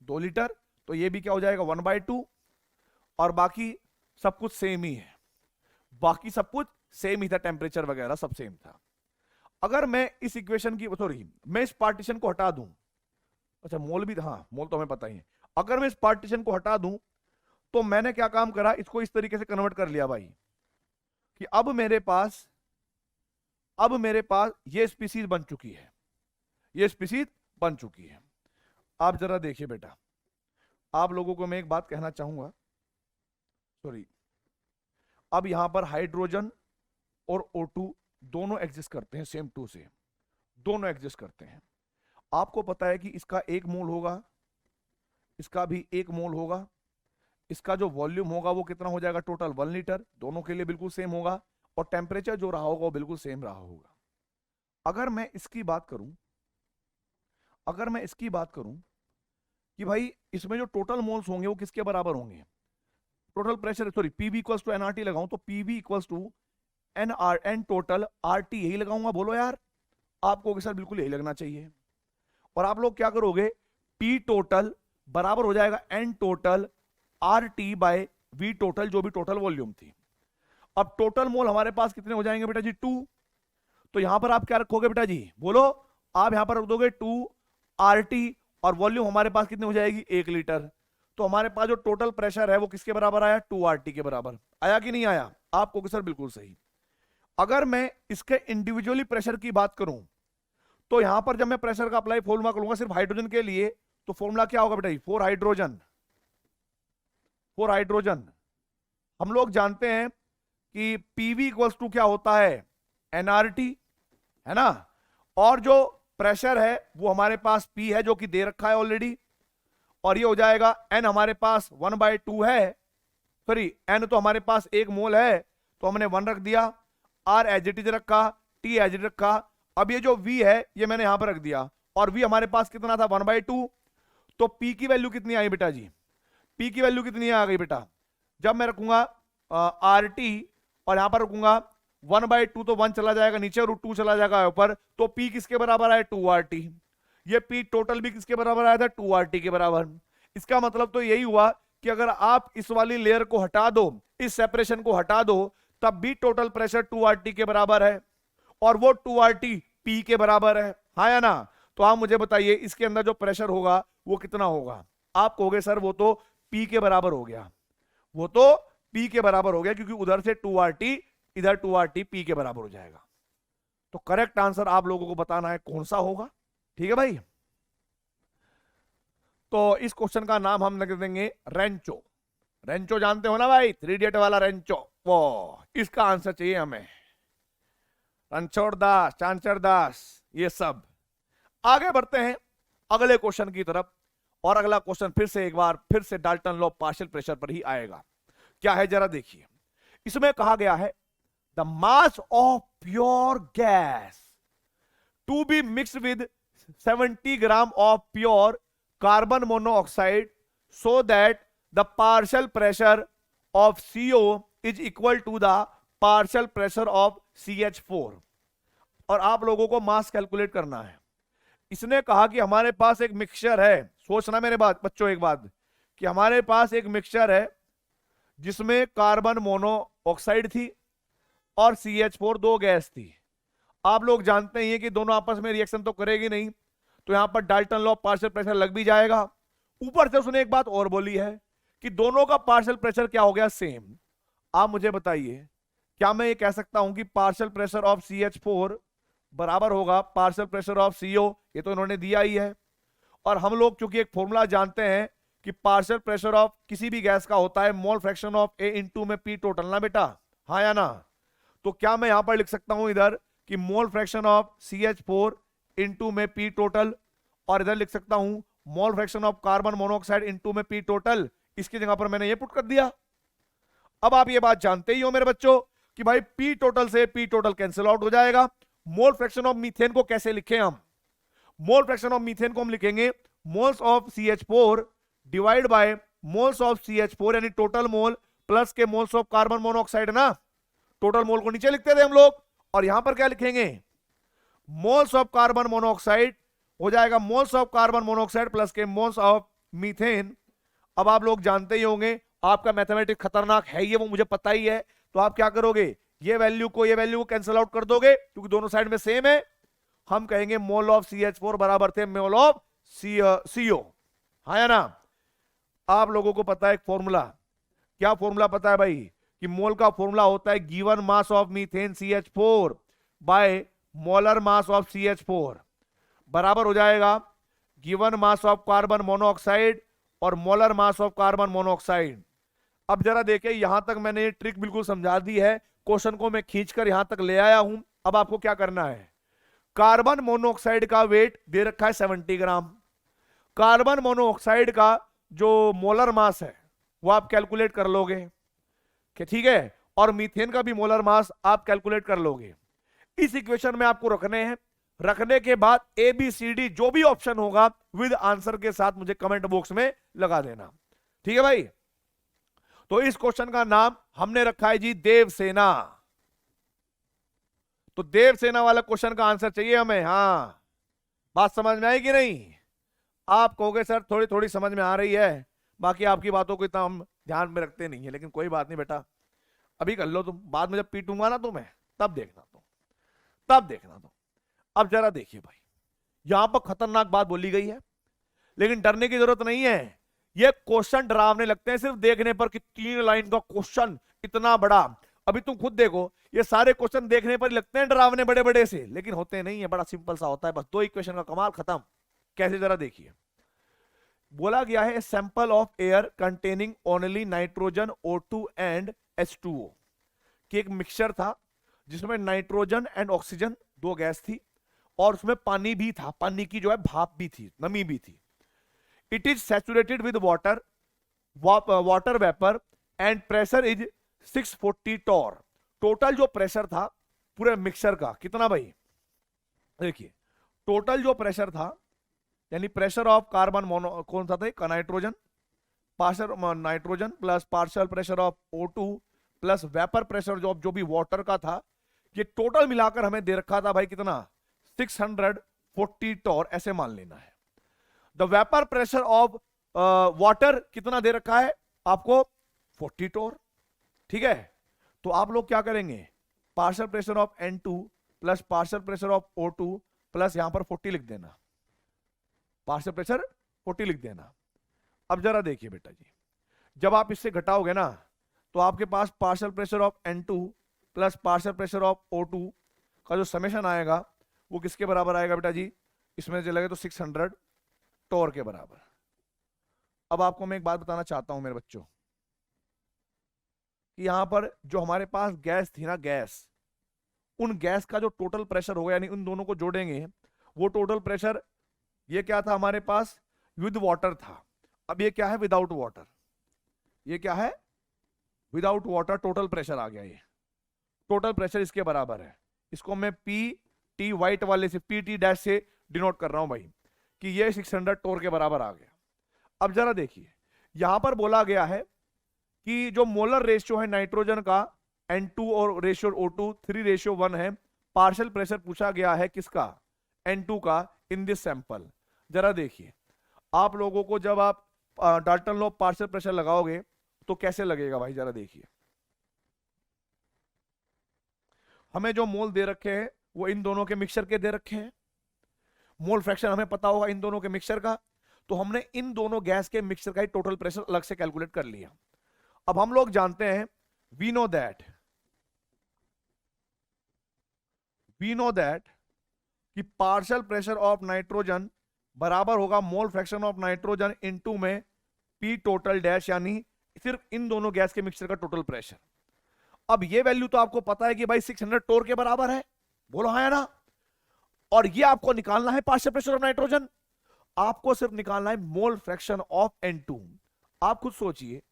2 लीटर, तो ये भी क्या हो जाएगा 1/2। और बाकी सब कुछ सेम ही है, बाकी सब कुछ सेम ही था, टेम्परेचर वगैरह सब सेम था। अगर मैं इस इक्वेशन की मैं इस पार्टीशन को हटा दूं, अच्छा मोल भी, हाँ मोल तो हमें पता ही है। अगर मैं इस पार्टीशन को हटा दूं तो मैंने क्या काम करा, इसको इस तरीके से कन्वर्ट कर लिया भाई कि अब मेरे पास ये स्पीसीज बन चुकी है, आप जरा देखिए बेटा, आप लोगों को मैं एक बात कहना चाहूंगा, अब यहां पर हाइड्रोजन और O2 दोनों एग्जिस्ट करते हैं, सेम 2 से दोनों एग्जिस्ट करते हैं। आपको पता है कि इसका 1 मोल होगा, इसका भी 1 मोल होगा, इसका जो वॉल्यूम होगा वो कितना हो जाएगा, टोटल 1 लीटर, दोनों के लिए बिल्कुल सेम होगा, और टेम्परेचर जो रहा होगा वो बिल्कुल सेम रहा होगा। अगर मैं इसकी बात करूं कि भाई इसमें जो टोटल मोल्स होंगे वो किसके बराबर होंगे, total pressure, PV equals to NRT लगाऊं तो PV equals to N total RT, यही लगाऊंगा, बोलो यार आपको सर बिल्कुल यही लगना चाहिए। और आप लोग क्या करोगे, पी टोटल बराबर हो जाएगा N total RT by V total, जो भी टोटल वॉल्यूम थी। अब टोटल मोल हमारे पास कितने हो जाएंगे बेटा जी, 2। तो यहां पर आप क्या रखोगे बेटा जी, बोलो, आप यहां पर रख दोगे 2 RT, और वॉल्यूम हमारे पास कितनी हो जाएगी, 1 लीटर। तो हमारे पास जो टोटल प्रेशर है वो किसके बराबर आया, 2 RT के बराबर आया कि नहीं आया, आपको सर बिल्कुल सही। अगर मैं इसके इंडिविजुअली प्रेशर की बात करूं तो यहां पर जब मैं प्रेशर का अप्लाई फॉर्मूला करूंगा सिर्फ हाइड्रोजन के लिए, तो फॉर्मूला क्या होगा बेटा जी, 4 हाइड्रोजन। हम लोग जानते हैं कि पीवी इक्वल्स टू क्या होता है, एनआरटी, है ना, और जो प्रेशर है वो हमारे पास P है जो कि दे रखा है ऑलरेडी, और ये हो जाएगा N हमारे पास 1/2 है, N तो हमारे पास 1 मोल है तो हमने 1 रख दिया, R एज इट इज रखा, T एज इट रखा, अब ये जो v है ये मैंने यहां पर रख दिया, और v हमारे पास कितना था 1/2, तो p की वैल्यू कितनी आई बेटा जी, p की वैल्यू कितनी आ गई बेटा, जब मैं रखूंगा RT और यहां पर रखूंगा 1/2, तो 1 चला जाएगा नीचे, √2 चला जाएगा ऊपर, तो p किसके बराबर आया 2RT। ये p टोटल भी किसके बराबर आया था 2RT के बराबर। इसका मतलब तो यही हुआ कि अगर आप इस वाली लेयर को हटा दो, इस सेपरेशन को हटा दो, तब भी टोटल प्रेशर 2RT के बराबर है, और वो 2RT P के बराबर है, हाँ या ना। तो आप मुझे बताइए इसके अंदर जो प्रेशर होगा वो कितना होगा। आप कहोगे सर वो तो P के बराबर हो गया, वो तो P के बराबर हो गया, क्योंकि उधर से 2RT इधर 2RT P के बराबर हो जाएगा। तो करेक्ट आंसर आप लोगों को बताना है कौन सा होगा, ठीक है भाई। तो इस क्वेश्चन का नाम हम लिख देंगे रेंचो। रेंचो जानते हो ना भाई, 3 इडियट वाला रेंचो, वो इसका आंसर चाहिए हमें। रणछोड़ दास, चांचर दास, ये सब। आगे बढ़ते हैं अगले क्वेश्चन की तरफ, और अगला क्वेश्चन फिर से एक बार फिर से डाल्टन लॉ पार्शियल प्रेशर पर ही आएगा। क्या है जरा देखिए, इसमें कहा गया है the mass of pure gas to be mix with 70 gram of pure carbon monoxide so that the partial pressure of CO is equal to the partial pressure of CH4। और आप लोगों को मास कैलकुलेट करना है। इसने कहा कि हमारे पास एक मिक्सचर है, सोचना मेरे बात बच्चों एक बात, कि हमारे पास एक मिक्सचर है जिसमें कार्बन मोनोऑक्साइड थी और CH4 दो गैस थी। आप लोग जानते ही हैं कि दोनों आपस में रिएक्शन तो करेगी नहीं, तो यहां पर डाल्टन लॉ पार्शियल प्रेशर लग भी जाएगा। ऊपर से उसने एक बात और बोली है कि दोनों का पार्शियल प्रेशर क्या हो गया, सेम। आप मुझे बताइए क्या मैं ये कह सकता हूं कि पार्शियल प्रेशर ऑफ CH4 बराबर होगा पार्शियल प्रेशर ऑफ CO? ये तो इन्होंने दिया ही है, और हम लोग चूंकि एक फॉर्मूला जानते हैं कि पार्शियल प्रेशर ऑफ किसी भी गैस का होता है mole fraction of A into में P टोटल, ना बेटा, हाँ या ना। तो क्या मैं यहां पर लिख सकता हूं इधर कि mole fraction of CH4 into में P टोटल, और इधर लिख सकता हूं mole fraction of carbon monoxide into में P टोटल। इसकी जगह पर मैंने ये पुट कर दिया। अब आप ये बात जानते ही हो मेरे बच्चों कि भाई P टोटल से P टोटल कैंसिल आउट हो जाएगा। मोल फ्रैक्शन ऑफ मीथेन को कैसे लिखें हम, मोल फ्रैक्शन ऑफ मीथेन को हम लिखेंगे moles of CH4 divide by moles of CH4, यानी टोटल मोल प्लस के मोल्स ऑफ कार्बन मोनोऑक्साइड ना। टोटल मोल को नीचे लिखते थे हम लोग, और यहां पर क्या लिखेंगे मोल्स ऑफ कार्बन मोनोऑक्साइड हो जाएगा moles of carbon monoxide plus के मोल्स ऑफ मीथेन। अब आप लोग जानते ही होंगे, आपका मैथमेटिक्स खतरनाक है ये, वो मुझे पता ही है। तो आप क्या करोगे, ये वैल्यू को कैंसिल आउट कर दोगे, क्योंकि दोनों साइड में सेम है। हम कहेंगे मोल ऑफ CH4 बराबर थे मोल ऑफ CO, हाँ या ना। आप लोगों को पता है एक फॉर्मूला, क्या फॉर्मूला पता है भाई, कि मोल का फॉर्मूला होता है given mass of methane CH4 by molar mass of CH4 बराबर हो जाएगा given mass of carbon monoxide और molar mass of carbon monoxide. अब जरा देखिए, यहां तक मैंने ये ट्रिक बिल्कुल समझा दी है, क्वेश्चन को मैं खींचकर यहां तक ले आया हूं। अब आपको क्या करना है, कार्बन मोनोऑक्साइड का वेट दे रखा है 70 ग्राम। कार्बन मोनोऑक्साइड का जो मोलर मास है वो आप कैलकुलेट कर लोगे, ठीक है, और मीथेन का भी मोलर मास आप कैलकुलेट कर लोगे। इस इक्वेशन में आपको रखने हैं, रखने के बाद ABCD जो भी ऑप्शन होगा विद आंसर के साथ मुझे कमेंट बॉक्स में लगा देना, ठीक है भाई। तो इस क्वेश्चन का नाम हमने रखा है जी देवसेना। तो देवसेना वाला क्वेश्चन का आंसर चाहिए हमें, हाँ। बात समझ में आई कि नहीं? आप कहोगे सर थोड़ी थोड़ी समझ में आ रही है, बाकी आपकी बातों को इतना हम ध्यान में रखते नहीं है, लेकिन कोई बात नहीं बेटा, अभी कर लो तुम, बाद में जब पीटूंगा ना तुम्हें तब देखना तुम। अब जरा देखिए भाई, यहां पर खतरनाक बात बोली गई है, लेकिन डरने की जरूरत नहीं है। ये क्वेश्चन डरावने लगते हैं सिर्फ देखने पर कि 3 लाइन का क्वेश्चन इतना बड़ा। अभी तुम खुद देखो, ये सारे क्वेश्चन देखने पर लगते हैं डरावने बड़े बड़े से, लेकिन होते नहीं है, बड़ा सिंपल सा होता है, बस 2 इक्वेशन का कमाल खत्म। कैसे जरा देखिए, बोला गया है sample of air containing only nitrogen O2 and H2O, कि एक मिक्सचर था जिसमें नाइट्रोजन एंड ऑक्सीजन 2 गैस थी, और उसमें पानी भी था, पानी की जो है भाप भी थी, नमी भी थी। It is saturated with water vapour and pressure is 640 torr. Total जो प्रेशर था पूरे मिक्सचर का कितना भाई, देखिए टोटल जो प्रेशर था, यानी प्रेशर ऑफ कार्बन मोनो कौन सा था, nitrogen, partial nitrogen plus partial pressure of O2 plus vapour pressure जो भी वाटर का था, ये टोटल मिलाकर हमें दे रखा था भाई कितना, 640 टोर, ऐसे मान लेना है। The vapour pressure of water कितना दे रखा है आपको, 40 टोर, ठीक है। तो आप लोग क्या करेंगे, partial pressure of N2 plus partial pressure of O2 plus यहां पर 40 लिख देना, पार्शियल प्रेशर 40 लिख देना। अब जरा देखिए बेटा जी, जब आप इससे घटाओगे ना तो आपके पास partial pressure of N2 plus partial pressure of O2 का जो समेशन आएगा वो किसके बराबर आएगा बेटा जी, इसमें चलेगा तो 600 टोर के बराबर। अब आपको मैं एक बात बताना चाहता हूं मेरे बच्चों, कि यहां पर जो हमारे पास गैस थी ना, गैस, उन गैस का जो टोटल प्रेशर होगा, यानी उन दोनों को जोड़ेंगे, वो टोटल प्रेशर ये क्या था हमारे पास, विद वाटर था। अब ये क्या है, विदाउट वाटर, ये क्या है, विदाउट वाटर टोटल प्रेशर आ गया। ये टोटल प्रेशर इसके बराबर है, इसको मैं पी टी वाइट वाले से PT डैश से डिनोट कर रहा हूं भाई, कि ये 600 टोर के बराबर आ गया। अब जरा देखिए, यहां पर बोला गया है कि जो मोलर रेशियो है नाइट्रोजन का N2 और रेशियो O2 3:1 है। पार्शियल प्रेशर पूछा गया है किसका, N2 का, इन दिस सैंपल। जरा देखिए आप लोगों को जब आप डाल्टन लॉ पार्शियल प्रेशर लगाओगे तो कैसे लगेगा भाई, जरा देखिए। हमें जो मोल दे रखे हैं वो इन दोनों के मिक्सचर के दे रखे हैं, मोल फ्रैक्शन हमें पता होगा इन दोनों के मिक्सचर का, तो हमने इन दोनों गैस के मिक्सचर का ही टोटल प्रेशर अलग से कैलकुलेट कर लिया। अब हम लोग जानते हैं, वी नो दैट कि पार्शियल प्रेशर ऑफ नाइट्रोजन बराबर होगा mole fraction of nitrogen into में P टोटल डैश, यानी सिर्फ इन दोनों गैस के मिक्सचर का टोटल प्रेशर। अब ये वैल्यू तो आपको पता है कि भाई 600 टोर के बराबर है, बोलो हाँ या ना। और ये आपको निकालना है पार्शियल प्रेशर ऑफ नाइट्रोजन, आपको सिर्फ निकालना है मोल फ्रैक्शन ऑफ N2। आप खुद सोचिए,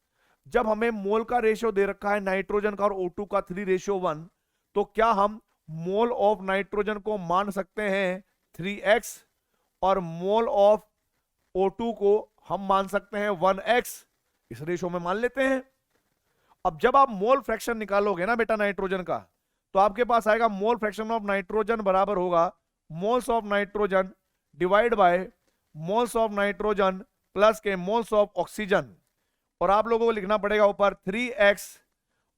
जब हमें मोल का रेशियो दे रखा है नाइट्रोजन का और O2 का 3:1, तो क्या हम मोल ऑफ नाइट्रोजन को मान सकते हैं 3x और मोल ऑफ O2 को हम मान सकते हैं 1x, इस रेशियो में मान लेते हैं। अब जब आप मोल फ्रैक्शन निकालोगे ना बेटा नाइट्रोजन का, तो आपके पास आएगा मोल फ्रैक्शन ऑफ नाइट्रोजन बराबर होगा moles of nitrogen divide by moles of nitrogen plus के मोल्स ऑफ ऑक्सीजन। और आप लोगों को लिखना पड़ेगा ऊपर 3x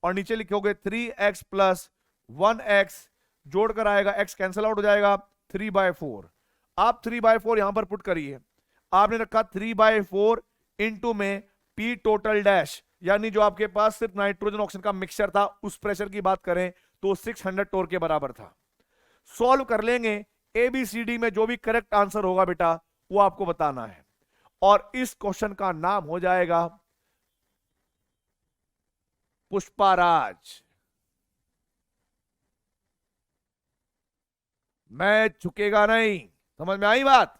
और नीचे लिखोगे 3x प्लस 1x, जोड़कर आएगा x कैंसिल आउट हो जाएगा 3/4। आप 3/4 यहां पर पुट करिए, आपने रखा 3/4 इंटू में P टोटल डैश, यानी जो आपके पास सिर्फ नाइट्रोजन ऑक्सीजन का मिक्सचर था, उस प्रेशर की बात करें तो 600 टोर के बराबर था। सॉल्व कर लेंगे, ABCD में जो भी करेक्ट आंसर होगा बेटा वो आपको बताना है, और इस क्वेश्चन का नाम हो जाएगा पुष्पाराज। मैं झुकेगा नहीं, समझ में आई बात।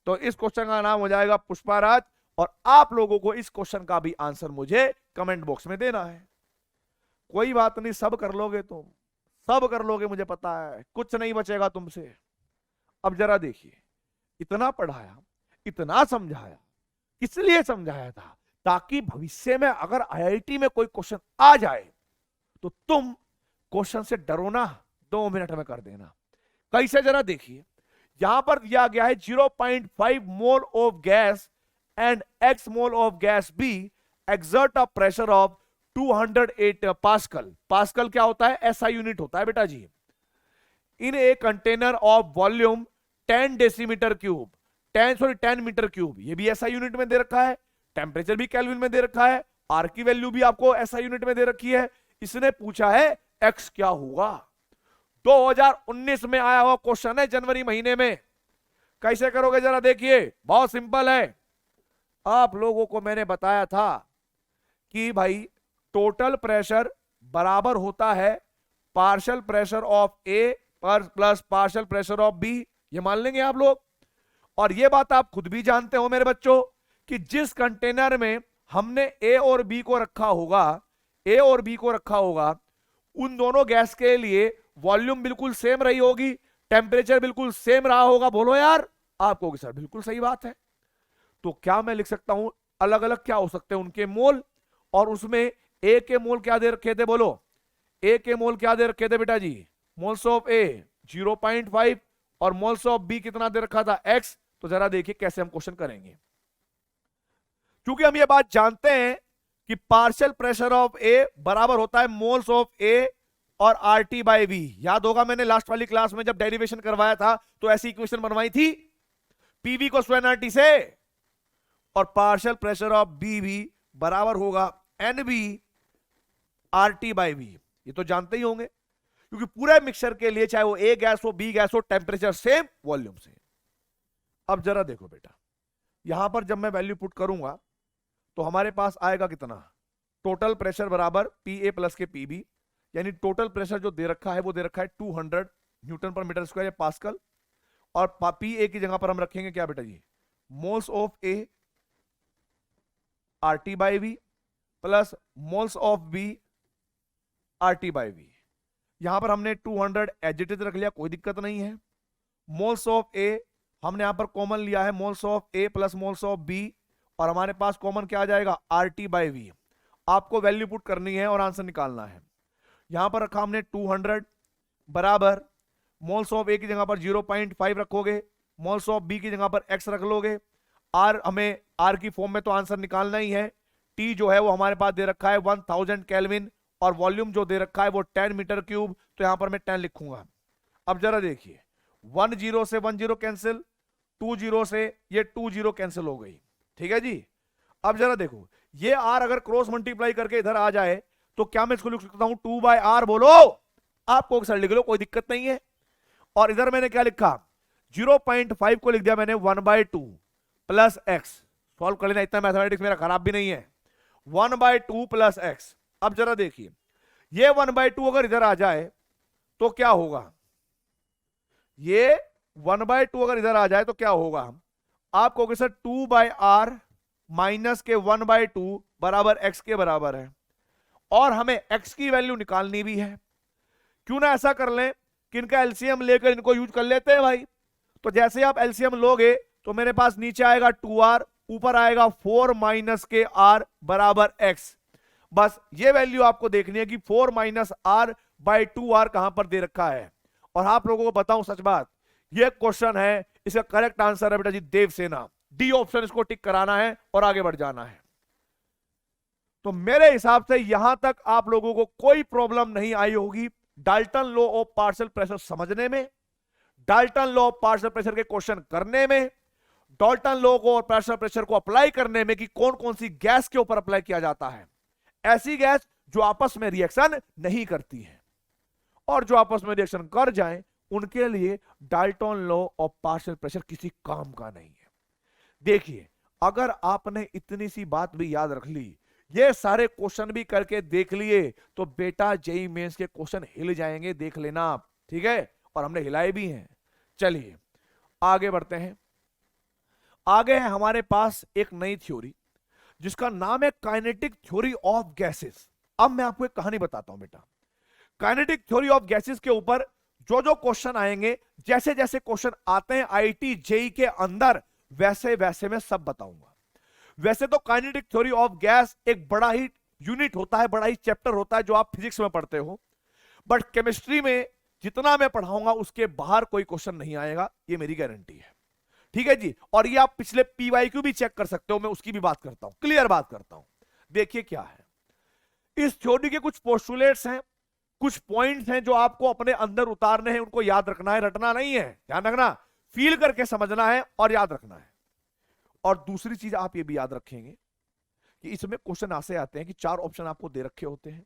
तो इस क्वेश्चन का नाम हो जाएगा पुष्पाराज, और आप लोगों को इस क्वेश्चन का भी आंसर मुझे कमेंट बॉक्स में देना है। कोई बात नहीं, सब कर लोगे तुम, सब कर लोगे, मुझे पता है, कुछ नहीं बचेगा तुमसे। अब जरा देखिए, इतना पढ़ाया, इतना समझाया, इसलिए समझाया था ताकि भविष्य में अगर IIT में कोई क्वेश्चन आ जाए तो तुम क्वेश्चन से डरो ना, 2 मिनट में कर देना। कैसे, जरा देखिए, यहां पर दिया गया है 0.5 mole of gas and x mole of gas B exert a pressure of 208 pascal. Pascal क्या होता है, SI यूनिट होता है बेटा जी। In a container of volume 10 decimetre cube, 10 metre cube, ये भी SI यूनिट में दे रखा है। टेम्परेचर भी केल्विन में दे रखा है, R की वैल्यू भी आपको SI यूनिट में दे रखी है। इसने पूछा है x क्या होगा, 2019 में आया हुआ क्वेश्चन है, जनवरी महीने में। कैसे करोगे जरा देखिए, बहुत सिंपल है। आप लोगों को मैंने बताया था कि भाई टोटल प्रेशर बराबर होता है partial pressure of A plus partial pressure of B, ये मान लेंगे आप लोग। और ये बात आप खुद भी जानते हो मेरे बच्चों कि जिस कंटेनर में हमने A और B को रखा होगा, उन दोनों गैस के लिए वॉल्यूम बिल्कुल सेम रही होगी, टेम्परेचर बिल्कुल सेम रहा होगा, बोलो यार। आप कहोगे सर बिल्कुल सही बात है। तो क्या मैं लिख सकता हूं अलग अलग क्या हो सकते हैं उनके मोल, और उसमें ए के मोल क्या दे रखे थे, बोलो ए के मोल क्या दे रखे थे बेटा जी, मोल्स ऑफ ए 0.5 और मोल्स ऑफ बी कितना दे रखा था x। तो जरा देखिए कैसे हम क्वेश्चन करेंगे, क्योंकि हम ये बात जानते हैं कि पार्शियल प्रेशर ऑफ ए बराबर होता है मोल्स ऑफ ए और आर टी बाई वी। याद होगा मैंने लास्ट वाली क्लास में जब डेरिवेशन करवाया था तो ऐसी इक्वेशन बनवाई थी, पीवी को स्वयं आर टी से, और पार्शियल प्रेशर ऑफ बी भी बराबर होगा N B R T by V. ये तो जानते ही होंगे, क्योंकि पूरे मिक्सचर के लिए चाहे वो ए गैस हो बी गैस हो टेम्परेचर सेम वॉल्यूम सेम। अब जरा देखो बेटा, यहां पर जब मैं वैल्यू पुट करूंगा तो हमारे पास आएगा कितना, टोटल प्रेशर बराबर पी ए प्लस के पी बी, यानी टोटल प्रेशर जो दे रखा है वो दे रखा है 200 न्यूटन पर मीटर स्क्वायर या पास्कल, और पी ए की जगह पर हम रखेंगे क्या बेटा जी, moles of A R T by V plus moles of B R T by V. यहां पर हमने 200 एज इट इज रख लिया, कोई दिक्कत नहीं है। मोल्स ऑफ ए हमने यहां पर कॉमन लिया है, moles of A plus moles of B, और हमारे पास कॉमन क्या आ जाएगा आर टी बाई वी। आपको वैल्यू पुट करनी है और आंसर निकालना है। यहां पर रखा हमने 200 बराबर मोल्स ऑफ ए की जगह पर 0.5 रखोगे, मोल्स ऑफ बी की जगह पर x रख लोगे, आर हमें आर की फॉर्म में तो आंसर निकालना ही है। टी जो है वो हमारे पास दे रखा है 1000 केल्विन, और वॉल्यूम जो दे रखा है वो 10 मीटर क्यूब, तो यहां पर मैं 10 लिखूंगा। अब जरा देखिए 1 0 से 1 0 कैंसिल, 2 0 से ये 2 0 कैंसिल हो गई, ठीक है जी। अब जरा देखो ये आर अगर क्रॉस मल्टीप्लाई करके इधर आ जाए तो क्या मैं इसको लिख सकता हूं 2 बाय आर, बोलो आपको सर लिख लो कोई दिक्कत नहीं है। और इधर मैंने क्या लिखा 0.5 को लिख दिया मैंने 1/2 प्लस एक्स। सॉल्व कर लेना, इतना मैथमेटिक्स मेरा खराब भी नहीं है। 1/2 प्लस एक्स। अब जरा देखिए ये 1/2 अगर इधर आ जाए तो क्या होगा, ये 1/2 अगर इधर आ जाए तो क्या होगा, आप कहोगे सर 2 बाय आर माइनस के 1/2 बराबर एक्स के बराबर है, और हमें एक्स की वैल्यू निकालनी भी है। क्यों ना ऐसा कर लें कि इनका एलसीएम लेकर इनको यूज कर लेते हैं भाई। तो जैसे आप एलसीएम लोगे तो मेरे पास नीचे आएगा 2r, ऊपर आएगा 4 माइनस के r बराबर x। बस ये वैल्यू आपको देखनी है कि 4 माइनस r बाई 2r कहां पर दे रखा है। और आप लोगों को बताऊं सच बात, ये क्वेश्चन है, इसका करेक्ट आंसर है बेटा जी देवसेना। डी ऑप्शन इसको टिक कराना है और आगे बढ़ जाना है। तो मेरे हिसाब से यहां तक आप लोगों को कोई प्रॉब्लम नहीं आई होगी Dalton law of partial pressure समझने में, Dalton law of partial pressure के क्वेश्चन करने में, डाल्टन लॉ को और पार्शियल प्रेशर को अप्लाई करने में कि कौन कौन सी गैस के ऊपर अप्लाई किया जाता है। ऐसी गैस जो आपस में रिएक्शन नहीं करती है, और जो आपस में रिएक्शन कर जाएं उनके लिए Dalton law of partial pressure किसी काम का नहीं है। देखिए अगर आपने इतनी सी बात भी याद रख ली, ये सारे क्वेश्चन भी करके देख लिए, तो बेटा जेईई मेंस के क्वेश्चन हिल जाएंगे, देख लेना आप, ठीक है। और हमने हिलाए भी हैं। चलिए आगे बढ़ते हैं। आगे है हमारे पास एक नई थ्योरी जिसका नाम है काइनेटिक थ्योरी ऑफ गैसेस। अब मैं आपको एक कहानी बताता हूं बेटा। काइनेटिक थ्योरी ऑफ गैसेस के ऊपर जो जो क्वेश्चन आएंगे, जैसे जैसे क्वेश्चन आते हैं आईआईटी जेईई के अंदर, वैसे वैसे मैं सब बताऊंगा। वैसे तो काइनेटिक थ्योरी ऑफ गैस एक बड़ा ही यूनिट होता है, बड़ा ही चैप्टर होता है जो आप फिजिक्स में पढ़ते हो, बट केमिस्ट्री में जितना मैं पढ़ाऊंगा उसके बाहर कोई क्वेश्चन नहीं आएगा, ये मेरी गारंटी है, ठीक है जी। और ये आप पिछले पीवाईक्यू भी चेक कर सकते हो, मैं उसकी भी बात करता हूं, क्लियर बात करता हूं। देखिए क्या है, इस थ्योरी के कुछ पोस्टुलेट्स हैं, कुछ पॉइंट्स हैं जो आपको अपने अंदर उतारने हैं, उनको याद रखना है, रटना नहीं है, ध्यान रखना, फील करके समझना है और याद रखना है। और दूसरी चीज आप ये भी याद रखेंगे कि इसमें क्वेश्चन ऐसे आते हैं कि 4 ऑप्शन आपको दे रखे होते हैं,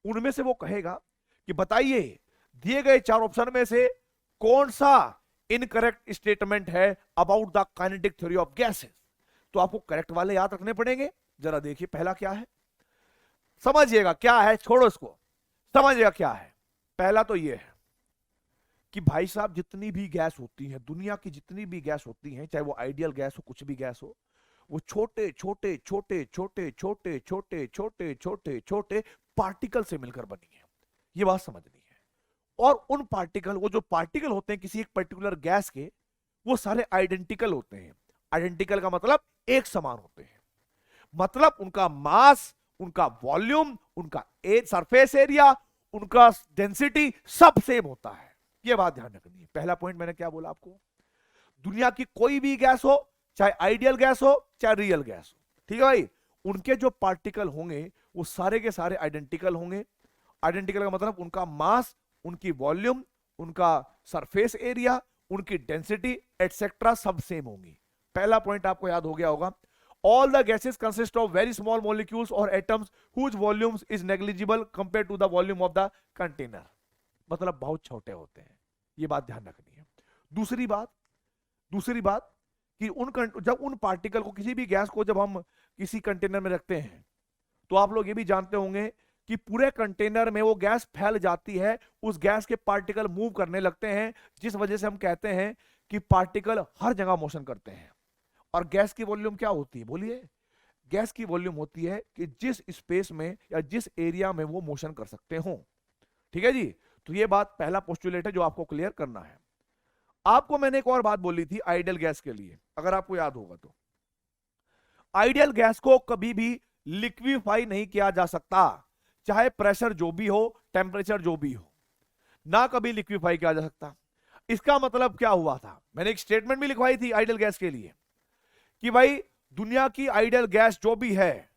उनमें से वो कहेगा कि बताइए दिए गए 4 ऑप्शन में से कौन सा इनकरेक्ट स्टेटमेंट है about the kinetic theory of gases. तो आपको करेक्ट वाले याद रखने पड़ेंगे। जरा देखिए पहला क्या है, समझिएगा क्या है, छोड़ो इसको, समझिएगा क्या है। पहला तो ये है कि भाई साहब जितनी भी गैस होती है, दुनिया की जितनी भी गैस होती है, चाहे वो आइडियल गैस हो, कुछ भी गैस हो, वो छोटे छोटे छोटे छोटे छोटे छोटे छोटे छोटे छोटे पार्टिकल से मिलकर बनी है। ये बात समझनी है। और उन पार्टिकल, वो जो पार्टिकल होते हैं किसी एक पर्टिकुलर गैस के, वो सारे आइडेंटिकल होते हैं। आइडेंटिकल का मतलब एक समान होते हैं, मतलब उनका मास, उनका वॉल्यूम, उनका सरफेस एरिया, उनका डेंसिटी सब सेम होता है। ये बात ध्यान रखनी है। पहला पॉइंट मैंने क्या बोला आपको, दुनिया की कोई भी गैस हो, चाहे आइडियल गैस हो चाहे रियल गैस हो, ठीक है भाई, उनके जो पार्टिकल होंगे वो सारे के सारे आइडेंटिकल होंगे। आइडेंटिकल का मतलब उनका मास, उनकी वॉल्यूम, उनका सरफेस एरिया, उनकी डेंसिटी एटसेट्रा सब सेम होंगी। पहला पॉइंट आपको याद हो गया होगा। All the gases consist of very small molecules or atoms whose volumes is negligible compared to the volume of the container। मतलब बहुत छोटे होते हैं, ये बात ध्यान रखनी है। दूसरी बात कि जब उन पार्टिकल को, किसी भी गैस को जब हम किसी कंटेनर में रखते हैं, तो आप लोग ये भी जानते होंगे कि पूरे कंटेनर में वो गैस फैल जाती है, उस गैस के पार्टिकल मूव करने लगते हैं, जिस वजह से हम कहते हैं कि पार्टिकल हर जगह मोशन करते हैं। और गैस की वॉल्यूम क्या होती है, बोलिए? गैस की वॉल्यूम होती है कि जिस स्पेस में या जिस एरिया में वो मोशन कर सकते हो। ठीक है जी, तो ये बात पहला पोस्टुलेट है जो आपको क्लियर करना है। आपको मैंने एक और बात बोली थी आइडियल गैस के लिए, अगर आपको याद होगा तो, आइडियल गैस को कभी भी लिक्विफाई नहीं किया जा सकता, चाहे प्रेशर जो भी हो, टेम्परेचर जो भी हो, ना कभी लिक्विफाई किया जा सकता। इसका मतलब क्या हुआ था, मैंने एक स्टेटमेंट भी लिखवाई थी आइडियल गैस के लिए कि भाई दुनिया की आइडियल गैस जो भी है,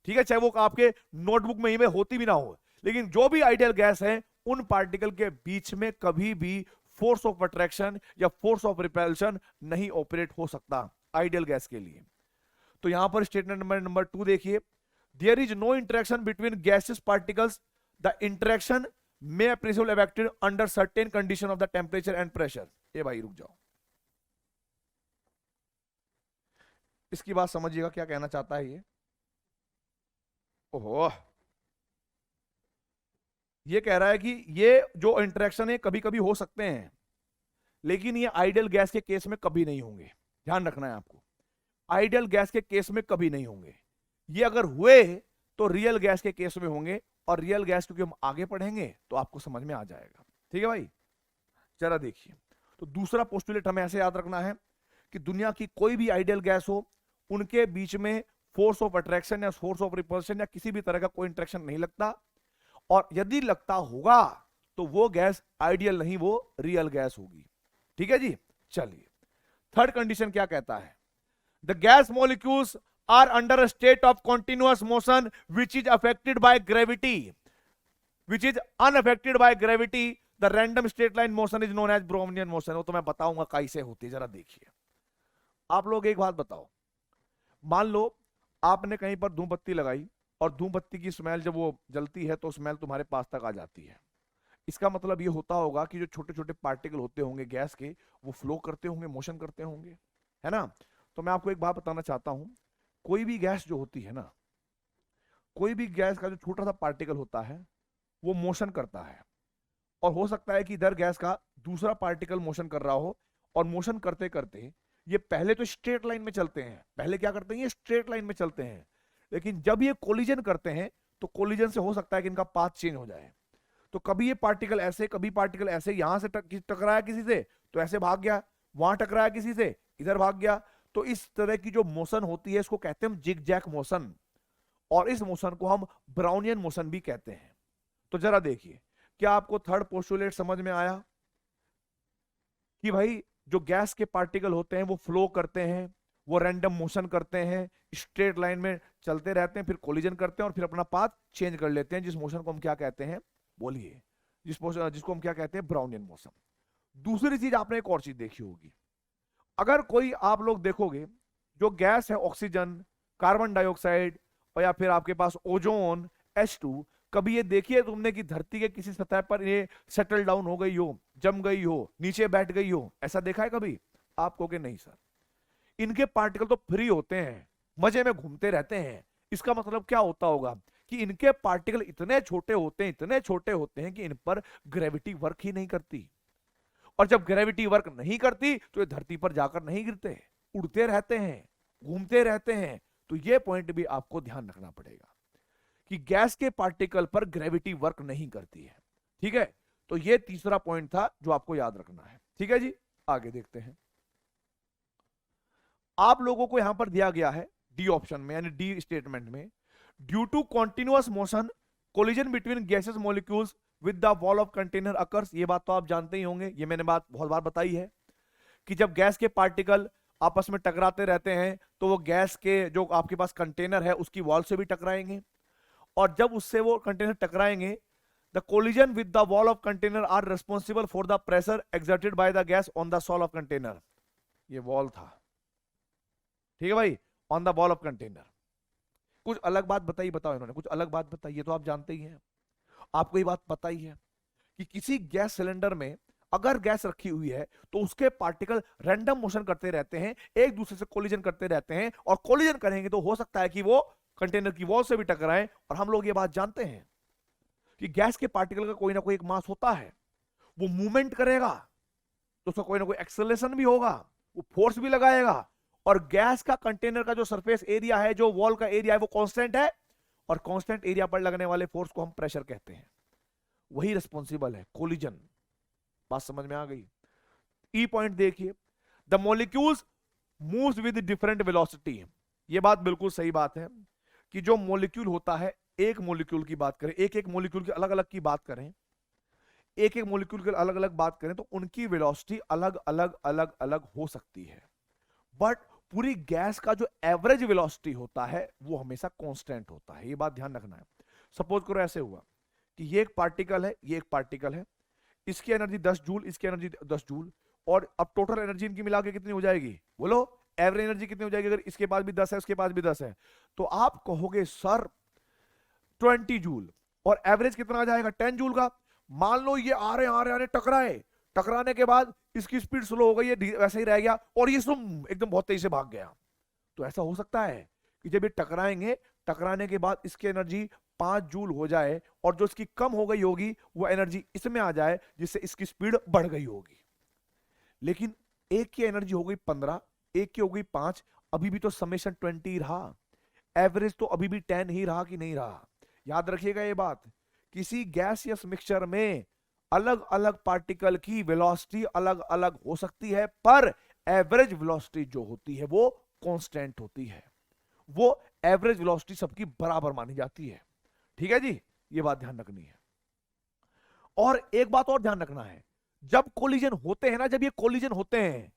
ठीक है, चाहे वो आपके नोटबुक में ही में होती भी ना हो, लेकिन जो भी आइडियल गैस है, उन पार्टिकल के बीच में कभी भी फोर्स ऑफ अट्रैक्शन या फोर्स ऑफ रिपल्शन नहीं ऑपरेट हो सकता आइडियल गैस के लिए। तो यहां पर स्टेटमेंट नंबर 2 देखिए, there is no interaction between gases particles, the interaction may principle affected under certain condition of the temperature and pressure. ए भाई रुक जाओ, इसकी बात समझिएगा क्या कहना चाहता है ये। ओहो, ये कह रहा है कि ये जो इंटरेक्शन है कभी कभी हो सकते हैं, लेकिन ये आइडियल गैस के केस में कभी नहीं होंगे। ध्यान रखना है आपको, आइडियल गैस के केस में कभी नहीं होंगे। ये अगर हुए तो रियल गैस के केस में होंगे, और रियल गैस क्योंकि हम आगे पढ़ेंगे तो आपको समझ में आ जाएगा। ठीक है भाई, जरा देखिए, तो दूसरा पोस्टुलेट हमें ऐसे याद रखना है कि दुनिया की कोई भी आइडियल गैस हो, उनके बीच में फोर्स ऑफ अट्रैक्शन या फोर्स ऑफ रिपल्शन या किसी भी तरह का कोई इंटरेक्शन नहीं लगता, और यदि लगता होगा तो वो गैस आइडियल नहीं, वो रियल गैस होगी। ठीक है जी, चलिए थर्ड कंडीशन क्या कहता है, the gas molecules are under a state of continuous motion which is affected by gravity, which is unaffected by gravity, the random straight line motion is known as Brownian motion। वो तो मैं बताऊंगा कैसे होती है, जरा देखिए। आप लोग एक बात बताओ, मान लो आपने कहीं पर धूप बत्ती लगाई और धूप बत्ती की स्मेल जब वो जलती है तो स्मेल तुम्हारे पास तक आ जाती है। इसका मतलब ये होता होगा कि जो छोटे छोटे पार्टिकल होते होंगे गैस के, वो फ्लो करते होंगे, मोशन करते होंगे, है ना। तो मैं आपको एक बात बताना चाहता हूं, कोई भी गैस जो होती है ना, कोई भी गैस का जो छोटा सा पार्टिकल होता है वो मोशन करता है, और हो सकता है कि इधर गैस का दूसरा पार्टिकल मोशन कर रहा हो, और मोशन करते करते ये पहले तो स्ट्रेट लाइन में चलते हैं, पहले क्या करते हैं, ये स्ट्रेट लाइन में चलते हैं, लेकिन जब ये कोलिजन करते हैं तो कोलिजन से हो सकता है कि इनका पाथ चेंज हो जाए। तो कभी ये पार्टिकल ऐसे, कभी पार्टिकल ऐसे, यहां से टकराया किसी से तो ऐसे भाग गया, वहां टकराया किसी से इधर भाग गया। तो इस तरह की जो मोशन होती है इसको कहते हैं हम जिग जैक मोशन, और इस मोशन को हम ब्राउनियन मोशन भी कहते हैं। तो जरा देखिए, क्या आपको थर्ड पोस्टुलेट समझ में आया कि भाई जो गैस के पार्टिकल होते हैं वो फ्लो करते हैं, वो रैंडम मोशन करते हैं, स्ट्रेट लाइन में चलते रहते हैं, फिर कोलिजन करते हैं और फिर अपना पाथ चेंज कर लेते हैं, जिस मोशन को हम क्या कहते हैं, बोलिए, जिसको हम क्या कहते हैं, ब्राउनियन मोशन। दूसरी चीज आपने एक और चीज देखी होगी, अगर कोई आप लोग देखोगे जो गैस है ऑक्सीजन, कार्बन डाइऑक्साइड, और या फिर आपके पास ओजोन H2, कभी ये देखिए तुमने कि धरती के किसी सतह पर ये सेटल डाउन हो गई हो, जम गई हो, नीचे बैठ गई हो, ऐसा देखा है कभी आपको कि नहीं सर? इनके पार्टिकल तो फ्री होते हैं, मजे में घूमते रहते हैं। इसका मतलब क्या होता होगा कि इनके पार्टिकल इतने छोटे होते हैं, इतने छोटे होते हैं कि इन पर ग्रेविटी वर्क ही नहीं करती, और जब ग्रेविटी वर्क नहीं करती तो ये धरती पर जाकर नहीं गिरते, उड़ते रहते हैं, घूमते रहते हैं। तो ये पॉइंट भी आपको ध्यान रखना पड़ेगा कि गैस के पार्टिकल पर ग्रेविटी वर्क नहीं करती है। ठीक है, तो ये तीसरा पॉइंट था जो आपको याद रखना है। ठीक है जी, आगे देखते हैं। आप लोगों को यहां पर दिया गया है डी ऑप्शन में, यानी डी स्टेटमेंट में, due to continuous motion collision between gases molecules with the wall of container occurs. ये बात तो आप जानते ही होंगे, ये मैंने बात बहुत बार बताई है कि जब गैस के पार्टिकल आपस में टकराते रहते हैं तो वो गैस के जो आपके पास कंटेनर है उसकी वॉल से भी टकराएंगे, और जब उससे वो कंटेनर टकराएंगे, the collision with the wall of container are responsible for the pressure exerted by the gas on the sole of container. ये वॉल था, ठीक है भाई, on the wall of container. कुछ अलग बात बताई, बताओ इन्होंने कुछ अलग बात बताई, ये तो आप जानते ही हैं, आपको ये बात पता ही है कि किसी गैस सिलेंडर में अगर गैस रखी हुई है तो उसके पार्टिकल रैंडम मोशन करते रहते हैं, एक दूसरे से कोलिजन करते रहते हैं, और कोलिजन करेंगे तो हो सकता है कि वो कंटेनर की वॉल से भी टकराएं। और हम लोग ये बात जानते हैं कि गैस के पार्टिकल का कोई ना कोई एक मास होता है, वो मूवमेंट करेगा तो उसका कोई ना कोई एक्सेलरेशन भी होगा, वो फोर्स भी लगाएगा, और गैस का कंटेनर का जो सरफेस एरिया है, जो वॉल का एरिया है, वो कांस्टेंट है, और कांस्टेंट एरिया पर लगने वाले फोर्स को हम प्रेशर कहते हैं, वही रिस्पॉन्सिबल है कोलिजन। बात समझ में आ गई? ई पॉइंट देखिए, the molecules moves with different velocity. ये बात बिल्कुल सही बात है कि जो मॉलिक्यूल होता है, एक मॉलिक्यूल की बात करें, एक एक मॉलिक्यूल की अलग अलग की बात करें, एक एक मॉलिक्यूल की अलग अलग बात करें तो उनकी वेलोसिटी अलग अलग अलग अलग हो सकती है, बट पूरी गैस का जो एवरेज वेलोसिटी होता है वो हमेशा कांस्टेंट होता है। ये बात ध्यान रखना है। सपोज करो ऐसे हुआ कि ये एक पार्टिकल है, ये एक पार्टिकल है, इसकी एनर्जी 10 जूल, इसकी एनर्जी 10 जूल, और अब टोटल एनर्जी इनकी मिला के कितनी हो जाएगी, बोलो एवरेज एनर्जी कितनी हो जाएगी? अगर इसके पास भी 10 है, उसके पास भी 10 है, तो आप कहोगे सर 20 जूल, और एवरेज कितना आ जाएगा 10 जूल का। मान लो ये आ रहे टकराए, टकराने के बाद इसकी स्पीड स्लो हो गई, ये वैसे ही रह गया, और ये एकदम बहुत तेजी से भाग गया। तो ऐसा हो सकता है कि जब ये टकराएंगे, टकराने के बाद इसकी एनर्जी 5 जूल हो जाए, और जो इसकी कम हो गई होगी वो एनर्जी इसमें आ जाए, जिससे इसकी स्पीड बढ़ गई होगी। लेकिन एक की एनर्जी हो गई 15, एक की हो गई 5, अभी भी तो समेशन 20 ही रहा, एवरेज तो अभी भी 10 ही रहा कि नहीं रहा। याद रखिएगा ये बात, किसी गैसियस मिक्सचर में अलग अलग पार्टिकल की वेलोसिटी अलग अलग हो सकती है, पर एवरेज वेलोसिटी जो होती है वो कांस्टेंट होती है, वो एवरेज वेलोसिटी सबकी बराबर मानी जाती है। ठीक है जी, ये बात ध्यान रखनी है। और एक बात और ध्यान रखना है, जब कोलिजन होते हैं ना, जब ये कोलिजन होते हैं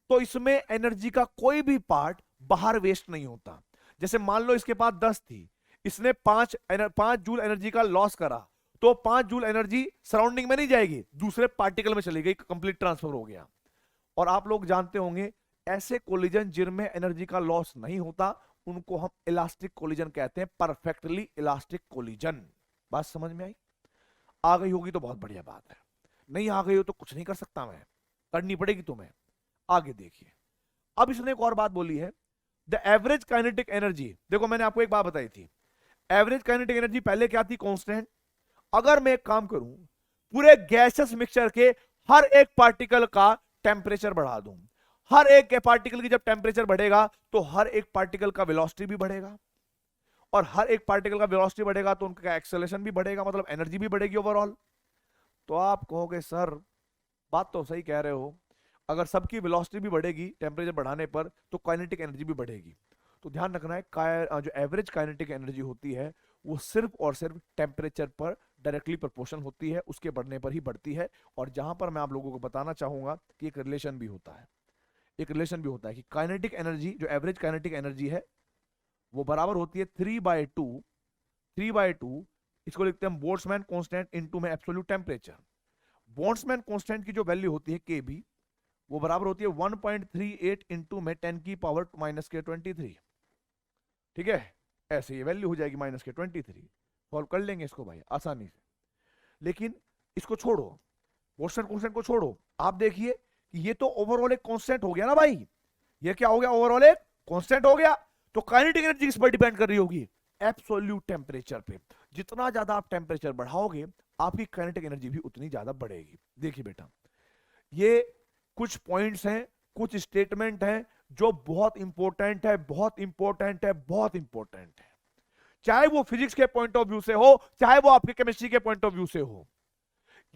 तो इसमें एनर्जी का कोई भी पार्ट बाहर वेस्ट नहीं होता। जैसे मान लो इसके पास 10 थी, इसने 5 जूल एनर्जी का लॉस करा, तो 5 जूल एनर्जी सराउंडिंग में नहीं जाएगी, दूसरे पार्टिकल में चली गई, कंप्लीट ट्रांसफर हो गया। और आप लोग जानते होंगे ऐसे कोलिजन जिनमें एनर्जी का लॉस नहीं होता उनको हम इलास्टिक कोलिजन कहते हैं, परफेक्टली इलास्टिक कोलिजन। बात समझ में आई? आ गई होगी तो बहुत बढ़िया बात है, नहीं आ गई हो तो कुछ नहीं कर सकता मैं, करनी पड़ेगी तुम्हें। आगे देखिए, अब इसने एक और बात बोली है, द एवरेज काइनेटिक एनर्जी। देखो मैंने आपको एक बात बताई थी, एवरेज काइनेटिक एनर्जी पहले क्या थी, कांस्टेंट। अगर मैं एक काम करूं, पूरे गैसेस मिक्सचर के हर एक पार्टिकल का टेम्परेचर बढ़ा दूं, हर एक के पार्टिकल की जब टेम्परेचर बढ़ेगा तो हर एक पार्टिकल का वेलोसिटी भी बढ़ेगा, और हर एक पार्टिकल का वेलोसिटी बढ़ेगा तो उनका एक्सेलरेशन भी बढ़ेगा, मतलब एनर्जी भी बढ़ेगी ओवरऑल। तो आप कहोगे सर बात तो सही कह रहे हो, अगर सबकी वेलोसिटी भी बढ़ेगी टेम्परेचर बढ़ाने पर तो काइनेटिक एनर्जी भी बढ़ेगी। तो ध्यान रखना है, जो एवरेज काइनेटिक एनर्जी होती है वो सिर्फ और सिर्फ टेम्परेचर पर डायरेक्टली प्रोपोर्शनल होती है, उसके बढ़ने पर ही बढ़ती है। और जहां पर मैं आप लोगों को बताना चाहूंगा कि एक रिलेशन भी होता है, एक रिलेशन भी होता है कि काइनेटिक एनर्जी, जो एवरेज काइनेटिक एनर्जी है वो बराबर होती है 3/2, इसको लिखते हैं बोल्ट्जमैन कांस्टेंट इनटू में एब्सोल्यूट टेम्परेचर। बोल्ट्जमैन कांस्टेंट की जो वैल्यू होती है Kb, वो बराबर होती है 1.38 इंटू में 10 की पावर -23। ठीक है, ऐसे ये वैल्यू हो जाएगी -23। सॉल्व कर लेंगे इसको भाई आसानी से। लेकिन इसको छोड़ो, बोल्ट्जमैन कांस्टेंट को छोड़ो, आप देखिए कि ये तो ओवरऑल एक कांस्टेंट हो गया ना भाई, ये क्या हो गया, ओवरऑल एक कांस्टेंट हो गया। तो काइनेटिक एनर्जी किस पर डिपेंड कर रही होगी, एब्सोल्यूट टेम्परेचर पे। जितना ज्यादा आप टेम्परेचर बढ़ाओगे आपकी काइनेटिक एनर्जी भी उतनी ज्यादा बढ़ेगी। देखिए बेटा, ये कुछ पॉइंट्स हैं, कुछ स्टेटमेंट हैं जो बहुत इंपॉर्टेंट है, बहुत इंपॉर्टेंट है, बहुत इंपॉर्टेंट है, चाहे वो फिजिक्स के पॉइंट ऑफ व्यू से हो, चाहे वो आपके केमिस्ट्री के पॉइंट ऑफ व्यू से हो।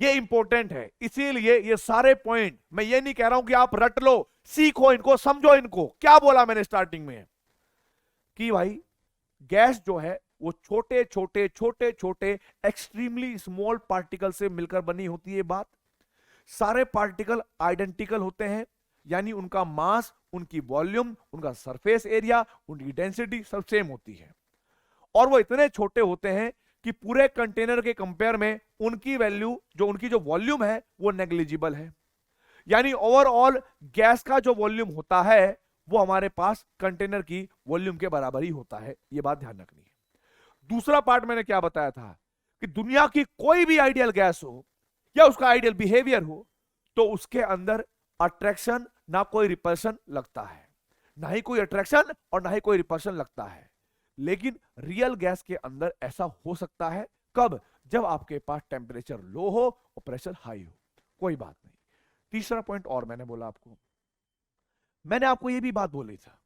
ये इंपॉर्टेंट है, इसीलिए ये सारे पॉइंट मैं ये नहीं कह रहा हूं कि आप रट लो, सीखो इनको, समझो इनको। क्या बोला मैंने स्टार्टिंग में कि भाई गैस जो है वो छोटे छोटे छोटे छोटे एक्सट्रीमली स्मॉल पार्टिकल से मिलकर बनी होती है। बात सारे पार्टिकल आइडेंटिकल होते हैं, यानी उनका मास, उनकी वॉल्यूम, उनका सरफेस एरिया, उनकी डेंसिटी सब सेम होती है। और वो इतने छोटे होते हैं कि पूरे कंटेनर के कंपेयर में उनकी वैल्यू, जो उनकी जो वॉल्यूम है वो नेग्लिजिबल है। यानी ओवरऑल गैस का जो वॉल्यूम होता है वो हमारे पास कंटेनर की वॉल्यूम के बराबर ही होता है। ये बात ध्यान रखनी है। दूसरा पार्ट मैंने क्या बताया था कि दुनिया की कोई भी आइडियल गैस हो या उसका आइडियल बिहेवियर हो तो उसके अंदर अट्रैक्शन ना कोई रिपल्शन लगता है, ना ही कोई अट्रैक्शन और ना ही कोई रिपल्शन लगता है। लेकिन रियल गैस के अंदर ऐसा हो सकता है, कब? जब आपके पास टेम्परेचर लो हो और प्रेशर हाई हो। कोई बात नहीं। तीसरा पॉइंट और मैंने बोला आपको, मैंने आपको यह भी बात बोली था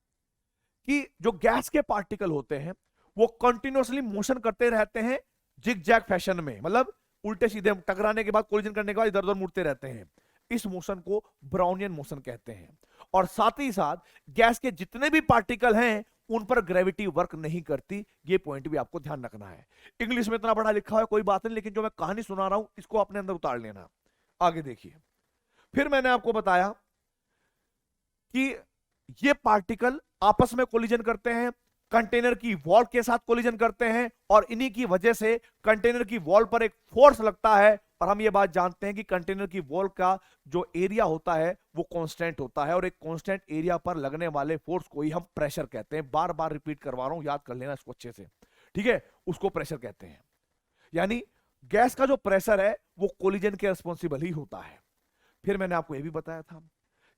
कि जो गैस के पार्टिकल होते हैं वो कंटिन्यूअसली मोशन करते रहते हैं जिग जैग फैशन में, मतलब उल्टे सीधे टकराने के बाद, कोलिजन करने के बाद इधर उधर मुड़ते रहते हैं। इस मोशन को ब्राउनियन मोशन कहते हैं। और साथ ही साथ गैस के जितने भी पार्टिकल हैं उन पर ग्रेविटी वर्क नहीं करती। ये पॉइंट भी आपको ध्यान रखना है। इंग्लिश में इतना बड़ा लिखा है कोई बात नहीं, लेकिन जो मैं कहानी सुना रहा हूं इसको अपने अंदर उतार लेना। आगे देखिए, फिर मैंने आपको बताया कि ये पार्टिकल आपस में कोलिजन करते हैं, कंटेनर की वॉल के साथ कोलिजन करते हैं, और इन्हीं की वजह से कंटेनर की वॉल पर एक फोर्स लगता है। और हम ये बात जानते हैं कि कंटेनर की वॉल का जो एरिया होता है वो कांस्टेंट होता है, और एक कांस्टेंट एरिया पर लगने वाले फोर्स को ही हम प्रेशर कहते हैं। बार बार रिपीट करवा रहा हूं, याद कर लेना इसको अच्छे से, ठीक है? उसको प्रेशर कहते हैं। यानी गैस का जो प्रेशर है वो कोलिजन के रिस्पॉन्सिबल ही होता है। फिर मैंने आपको यह भी बताया था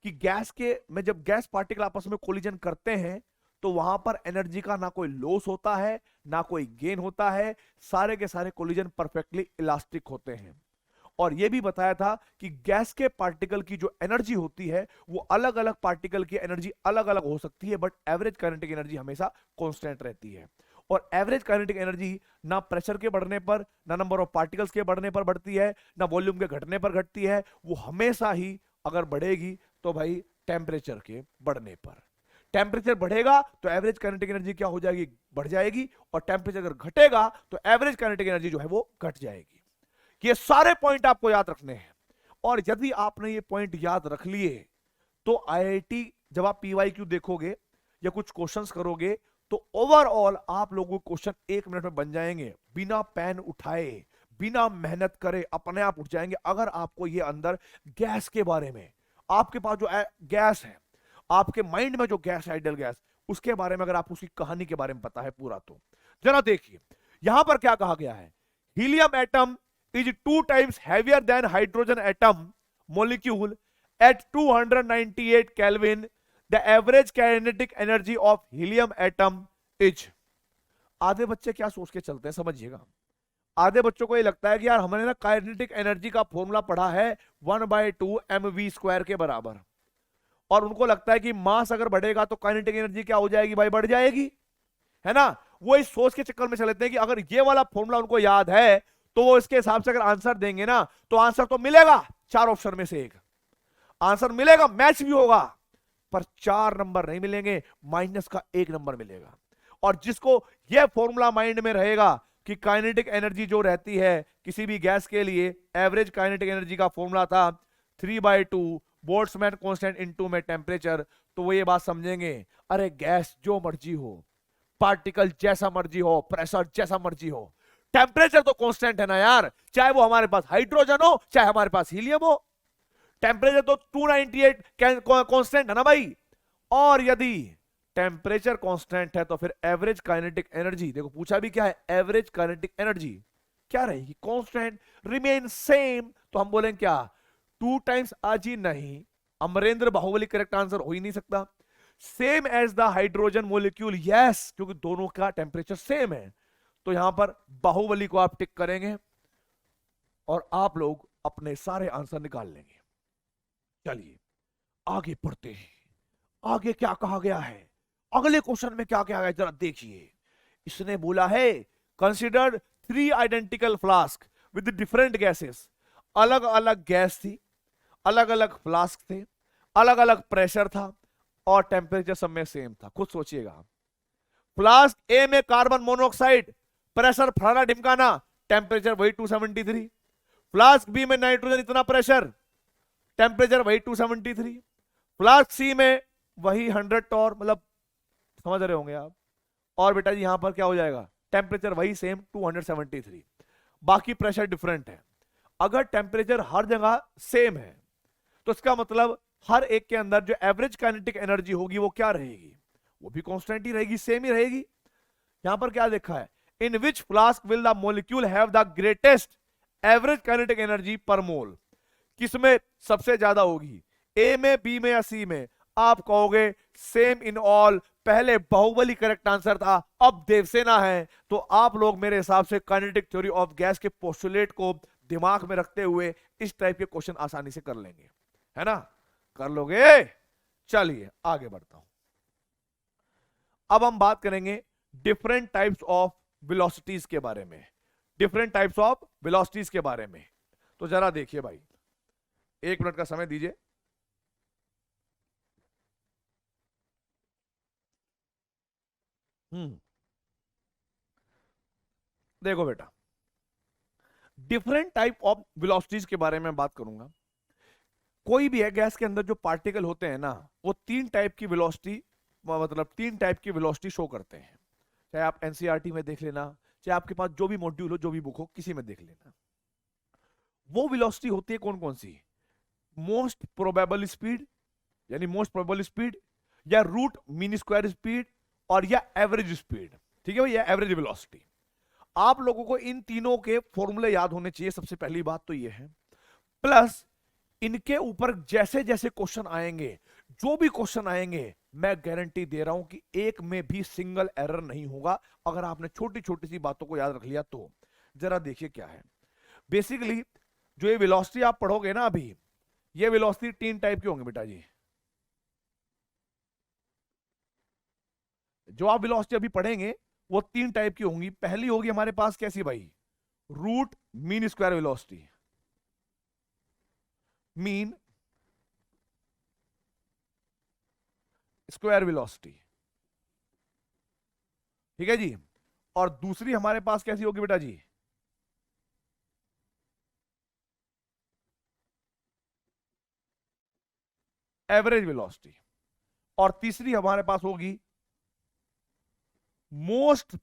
कि गैस के में जब गैस पार्टिकल आपस में कोलिजन करते हैं तो वहां पर एनर्जी का ना कोई लॉस होता है ना कोई गेन होता है। सारे के सारे कोलिजन परफेक्टली इलास्टिक होते हैं। और यह भी बताया था कि गैस के पार्टिकल की जो एनर्जी होती है वो अलग अलग पार्टिकल की एनर्जी अलग अलग हो सकती है, बट एवरेज काइनेटिक एनर्जी हमेशा कांस्टेंट रहती है। और एवरेज काइनेटिक एनर्जी ना प्रेशर के बढ़ने पर, ना नंबर ऑफ पार्टिकल्स के बढ़ने पर बढ़ती है, ना वॉल्यूम के घटने पर घटती है। वो हमेशा ही अगर बढ़ेगी तो भाई टेम्परेचर के बढ़ने पर। टेम्परेचर बढ़ेगा तो एवरेज काइनेटिक एनर्जी क्या हो जाएगी? बढ़ जाएगी। और टेम्परेचर अगर घटेगा तो एवरेज काइनेटिक एनर्जी जो है वो घट जाएगी। ये सारे पॉइंट आपको याद रखने हैं। और यदि आपने ये पॉइंट याद रख लिए तो आईआईटी जब आप पीवाईक्यू देखोगे या कुछ क्वेश्चंस करोगे तो ओवरऑल आप लोगों को क्वेश्चन 1 मिनट में बन जाएंगे, बिना पेन उठाए, बिना मेहनत करे अपने आप उठ जाएंगे। अगर आपको ये अंदर गैस के बारे में, आपके पास जो गैस है, आपके माइंड में जो गैस है आइडियल गैस, उसके बारे में अगर आप उसकी कहानी के बारे में पता है पूरा, तो जरा देखिए यहां पर क्या कहा गया है। Helium atom is 2 times heavier than hydrogen atom molecule at 298 Kelvin. The average kinetic energy of helium atom is. आधे बच्चे क्या सोच के चलते हैं समझिएगा। आधे बच्चों को ये लगता है कि यार हमने ना काइनेटिक एनर्जी का फॉर्मूला पढ़ा है 1/2 mv² के बराबर, और उनको लगता है कि मास अगर बढ़ेगा तो काइनेटिक एनर्जी क्या हो जाएगी भाई? बढ़ जाएगी, है ना? वो इस सोच के चक्कर में चलते हैं कि अगर ये वाला फॉर्मूला उनको याद है तो वो इसके हिसाब से अगर आंसर देंगे ना तो आंसर तो मिलेगा 4 ऑप्शन में से एक आंसर मिलेगा, मैच भी होगा, पर 4 नंबर नहीं मिलेंगे, माइनस का 1 नंबर मिलेगा। और जिसको यह फॉर्मूला माइंड में रहेगा कि काइनेटिक एनर्जी जो रहती है किसी भी गैस के लिए, एवरेज काइनेटिक एनर्जी का फॉर्मूला था 3/2 बोल्ट्जमैन कांस्टेंट इनटू में टेम्परेचर, तो वो ये बात समझेंगे, अरे गैस जो मर्जी हो, पार्टिकल जैसा मर्जी हो, प्रेशर जैसा मर्जी हो, टेम्परेचर तो कांस्टेंट है ना यार, चाहे वो हमारे पास हाइड्रोजन हो चाहे हमारे पास हीलियम हो। टेम्परेचर तो 298 कांस्टेंट है ना भाई। और यदि टेम्परेचर कांस्टेंट है तो फिर एवरेज काइनेटिक एनर्जी, देखो पूछा भी क्या है, एवरेज काइनेटिक एनर्जी क्या रहेगी? Constant, remain same. तो हम बोलेंगे क्या? 2 टाइम्स अजी नहीं, अमरेंद्र बाहुबली करेक्ट आंसर हो ही नहीं सकता। Same as the hydrogen molecule, yes, क्योंकि दोनों का टेम्परेचर सेम है। तो यहां पर बाहुबली को आप टिक करेंगे और आप लोग अपने सारे आंसर निकाल लेंगे। चलिए आगे पढ़ते हैं, आगे क्या कहा गया है, अगले क्वेश्चन में क्या कहा गया जरा देखिए। इसने बोला है consider 3 identical flask with different gases. अलग अलग गैस थी, अलग अलग फ्लास्क थे, अलग अलग प्रेशर था और टेम्परेचर सब में सेम था। खुद सोचिएगा, फ्लास्क ए में कार्बन मोनोऑक्साइड, प्रेशर फलाना ढिमकाना, टेम्परेचर वही 273। फ्लास्क बी में नाइट्रोजन इतना प्रेशर, टेम्परेचर वही 273। फ्लास्क सी में वही 100 टॉर, मतलब समझ रहे होंगे आप। और बेटा जी यहां पर क्या हो जाएगा, टेम्परेचर वही सेम 273, बाकी प्रेशर डिफरेंट है। अगर टेम्परेचर हर जगह सेम है तो इसका मतलब हर एक के अंदर जो एवरेज काइनेटिक एनर्जी होगी वो क्या रहेगी, वो भी कांस्टेंट ही रहेगी, सेम ही रहेगी। यहां पर क्या देखा है, in which flask will the molecule have the greatest average kinetic energy per mole, किसमें सबसे ज्यादा होगी, ए में, बी में या सी में। आप कहोगे सेम इन ऑल, पहले बाहुबली करेक्ट आंसर था, अब देवसेना है। तो आप लोग मेरे हिसाब से काइनेटिक थ्योरी ऑफ गैस के पोस्टुलेट को दिमाग में रखते हुए इस टाइप के क्वेश्चन आसानी से कर लेंगे, है ना, कर लोगे। चलिए आगे बढ़ता हूं। अब हम बात करेंगे डिफरेंट टाइप्स ऑफ वेलोसिटीज के बारे में, डिफरेंट टाइप्स ऑफ वेलोसिटीज के बारे में। तो जरा देखिए भाई, 1 मिनट का समय दीजिए। देखो बेटा, डिफरेंट टाइप ऑफ वेलोसिटीज के बारे में बात करूंगा। कोई भी है गैस के अंदर जो पार्टिकल होते हैं ना, वो 3 टाइप की वेलोसिटी, मतलब 3 टाइप की वेलोसिटी शो करते हैं। चाहे आप एनसीईआरटी में देख लेना, चाहे आपके पास जो भी मॉड्यूल हो, जो भी बुक हो, किसी में देख लेना। वो वेलोसिटी होती है कौन कौन सी, मोस्ट प्रोबेबल स्पीड, यानी मोस्ट प्रोबेबल स्पीड, या रूट मीन स्क्वायर स्पीड, और या एवरेज स्पीड। ठीक है भाई, या एवरेज वेलोसिटी। आप लोगों को इन तीनों के फॉर्मूले याद होने चाहिए, सबसे पहली बात तो ये है। प्लस इनके ऊपर जैसे जैसे क्वेश्चन आएंगे, जो भी क्वेश्चन आएंगे, मैं गारंटी दे रहा हूं कि एक में भी सिंगल एरर नहीं होगा, अगर आपने छोटी छोटी सी बातों को याद रख लिया तो। जरा देखिए क्या है बेसिकली, जो ये वेलोसिटी आप पढ़ोगे ना अभी, ये वेलोसिटी 3 टाइप के होंगे बेटा जी। जो आप वेलोसिटी अभी पढ़ेंगे वो 3 टाइप की होंगी। पहली होगी हमारे पास कैसी भाई, root mean square velocity, mean square velocity, ठीक है जी। और दूसरी हमारे पास कैसी होगी बेटा जी, एवरेज वेलोसिटी। और तीसरी हमारे पास होगी मोस्ट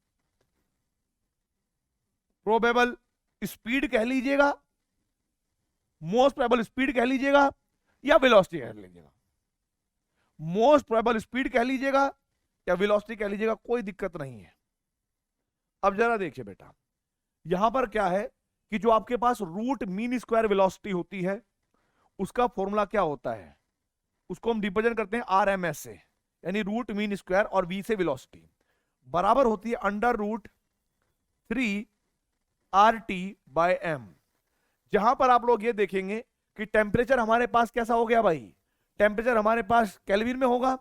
प्रोबेबल स्पीड कह लीजिएगा, मोस्ट प्रोबेबल स्पीड कह लीजिएगा, या वेलोसिटी कह लीजिएगा। मोस्ट प्रोबेबल स्पीड कह लीजिएगा या वेलोसिटी कह लीजिएगा, कोई दिक्कत नहीं है। अब जरा देखिए बेटा, यहां पर क्या है कि जो आपके पास रूट मीन स्क्वायर वेलोसिटी होती है, उसका फॉर्मूला क्या होता है, उसको हम रिप्रेजेंट करते हैं आरएमएस से, यानी रूट मीन स्क्वायर और वी से वेलोसिटी, बराबर होती है अंडर रूट 3 RT/m। जहां पर आप लोग ये देखेंगे कि टेम्परेचर हमारे पास कैसा हो गया भाई, टेम्परेचर हमारे पास केल्विन में होगा।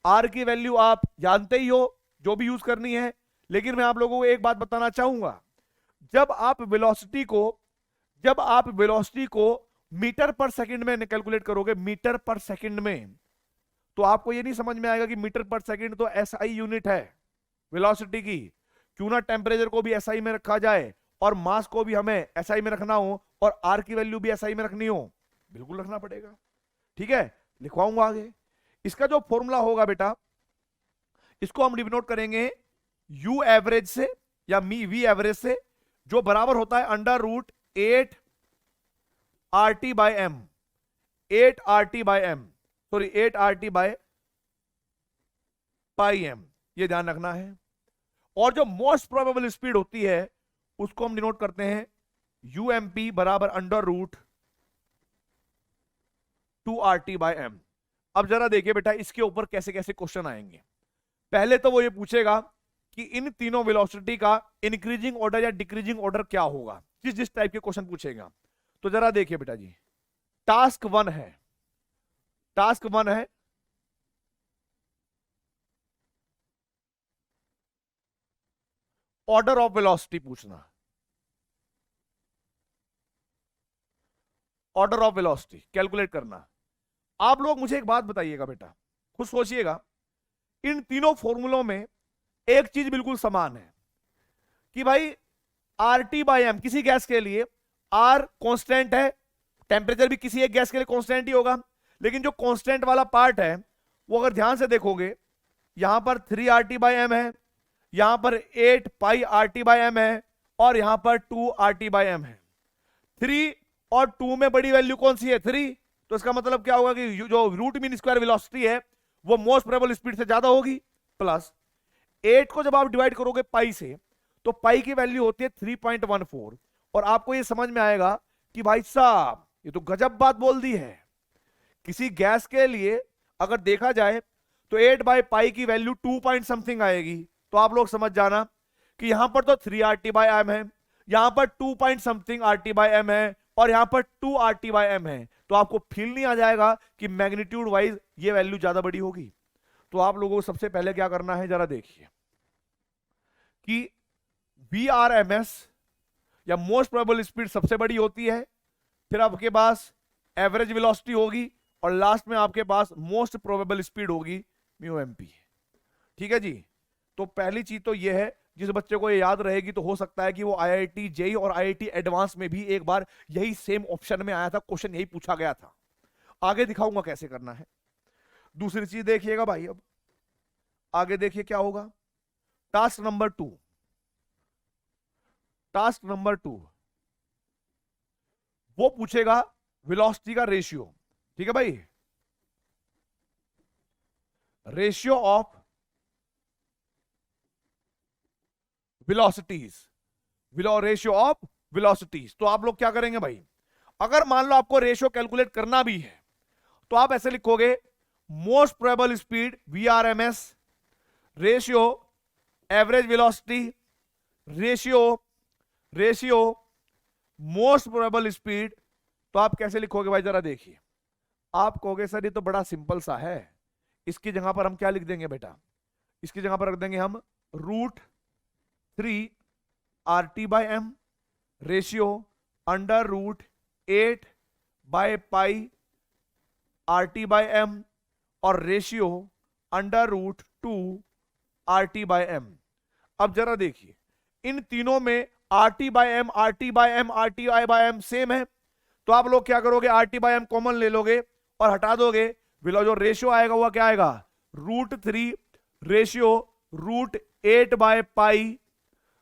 आर की वैल्यू आप जानते ही हो, जो भी यूज करनी है। लेकिन मैं आप लोगों को एक बात बताना चाहूंगा, जब आप वेलोसिटी को जब आप वेलोसिटी को मीटर पर सेकंड में कैलकुलेट करोगे, मीटर पर सेकंड में, तो आपको ये नहीं समझ में आएगा कि मीटर पर सेकंड तो एसआई यूनिट है वेलोसिटी की। क्यों ना टेम्परेचर को भी एसआई में रखा जाए और मास को भी हमें एसआई में रखना हो और आर की वैल्यू भी एसआई में रखनी हो, बिल्कुल रखना पड़ेगा। ठीक है, लिखवाऊंगा आगे। इसका जो फॉर्मूला होगा बेटा, इसको हम डिनोट करेंगे यू एवरेज से या वी एवरेज से, जो बराबर होता है under root 8 RT/m, 8 RT/m, sorry 8 RT/πm, ये ध्यान रखना है। और जो मोस्ट प्रोबेबल स्पीड होती है उसको हम डिनोट करते हैं यूएमपी बराबर अंडर रूट 2 RT/m। अब जरा देखिए बेटा, इसके ऊपर कैसे कैसे क्वेश्चन आएंगे। पहले तो वो ये पूछेगा कि इन तीनों वेलोसिटी का इंक्रीजिंग ऑर्डर या डिक्रीजिंग ऑर्डर क्या होगा, जिस जिस टाइप के क्वेश्चन पूछेगा। तो जरा देखिए बेटा जी, टास्क वन है, टास्क वन है ऑर्डर ऑफ वेलोसिटी पूछना। ऑर्डर ऑफ वेलोसिटी कैलकुलेट करना। आप लोग मुझे एक बात बताइएगा बेटा, खुद सोचिएगा, इन तीनों फॉर्मूलों में एक चीज बिल्कुल समान है कि भाई आर टी बाई एम किसी गैस के लिए आर कांस्टेंट है, टेम्परेचर भी किसी एक गैस के लिए कांस्टेंट ही होगा, लेकिन जो कांस्टेंट वाला पार्ट है वो अगर ध्यान से देखोगे यहां पर 3 आर टी बाई एम है, यहां पर 8 पाई आर टी बाई एम है, और यहां पर 2 आर टी बाई एम है। 3 और 2 में बड़ी वैल्यू कौन सी है? 3। तो इसका मतलब क्या होगा कि जो रूट मीन स्क्वायर वेलोसिटी है वो मोस्ट प्रोबेबल स्पीड से ज्यादा होगी। प्लस 8 को जब आप डिवाइड करोगे पाई से तो पाई की वैल्यू होती है 3.14, और आपको ये समझ में आएगा कि भाई साहब ये तो गजब बात बोल दी है। किसी गैस के लिए अगर देखा जाए तो 8 बाई पाई की वैल्यू 2 पॉइंट समथिंग आएगी। तो आप लोग समझ जाना कि यहां पर तो 3 आर टी बाई एम है, यहां पर 2 point something R T by M है, और यहां पर 2 आर टी बाई एम है। तो आपको फील नहीं आ जाएगा कि मैग्नीट्यूड वाइज ये वैल्यू ज्यादा बड़ी होगी। तो आप लोगों को सबसे पहले क्या करना है जरा देखिए कि VRMS या मोस्ट प्रोबेबल स्पीड सबसे बड़ी होती है, फिर आपके पास एवरेज वेलोसिटी होगी, और लास्ट में आपके पास मोस्ट प्रोबेबल स्पीड होगी म्यू एम पी। ठीक है जी। तो पहली चीज तो यह है, जिस बच्चे को ये याद रहेगी तो हो सकता है कि वो IIT जेई और IIT एडवांस में भी एक बार यही सेम ऑप्शन में आया था, क्वेश्चन यही पूछा गया था। आगे दिखाऊंगा कैसे करना है। दूसरी चीज देखिएगा भाई, अब आगे देखिए क्या होगा। टास्क नंबर 2, टास्क नंबर 2 वो पूछेगा वेलोसिटी का रेशियो। ठीक है भाई, ratio of velocities, ratio of velocities. तो आप लोग क्या करेंगे भाई, अगर मान लो आपको रेशियो कैलकुलेट करना भी है तो आप ऐसे लिखोगे most probable speed VRMS ratio average velocity ratio most probable speed. तो आप कैसे लिखोगे भाई जरा देखिए। आप कहोगे सर ये तो बड़ा सिंपल सा है, इसकी जगह पर हम क्या लिख देंगे बेटा, इसकी जगह पर रख देंगे हम √3 RT by M ratio under √8 by pi RT by M और ratio under √2 RT by M. अब जरा देखिए इन तीनों में RT by M RT by M RT by M same है, तो आप लोग क्या करोगे RT बाई एम कॉमन ले लोगे और हटा दोगे, जो रेशियो आएगा वो क्या आएगा √3 रेशियो √8 बाय पाई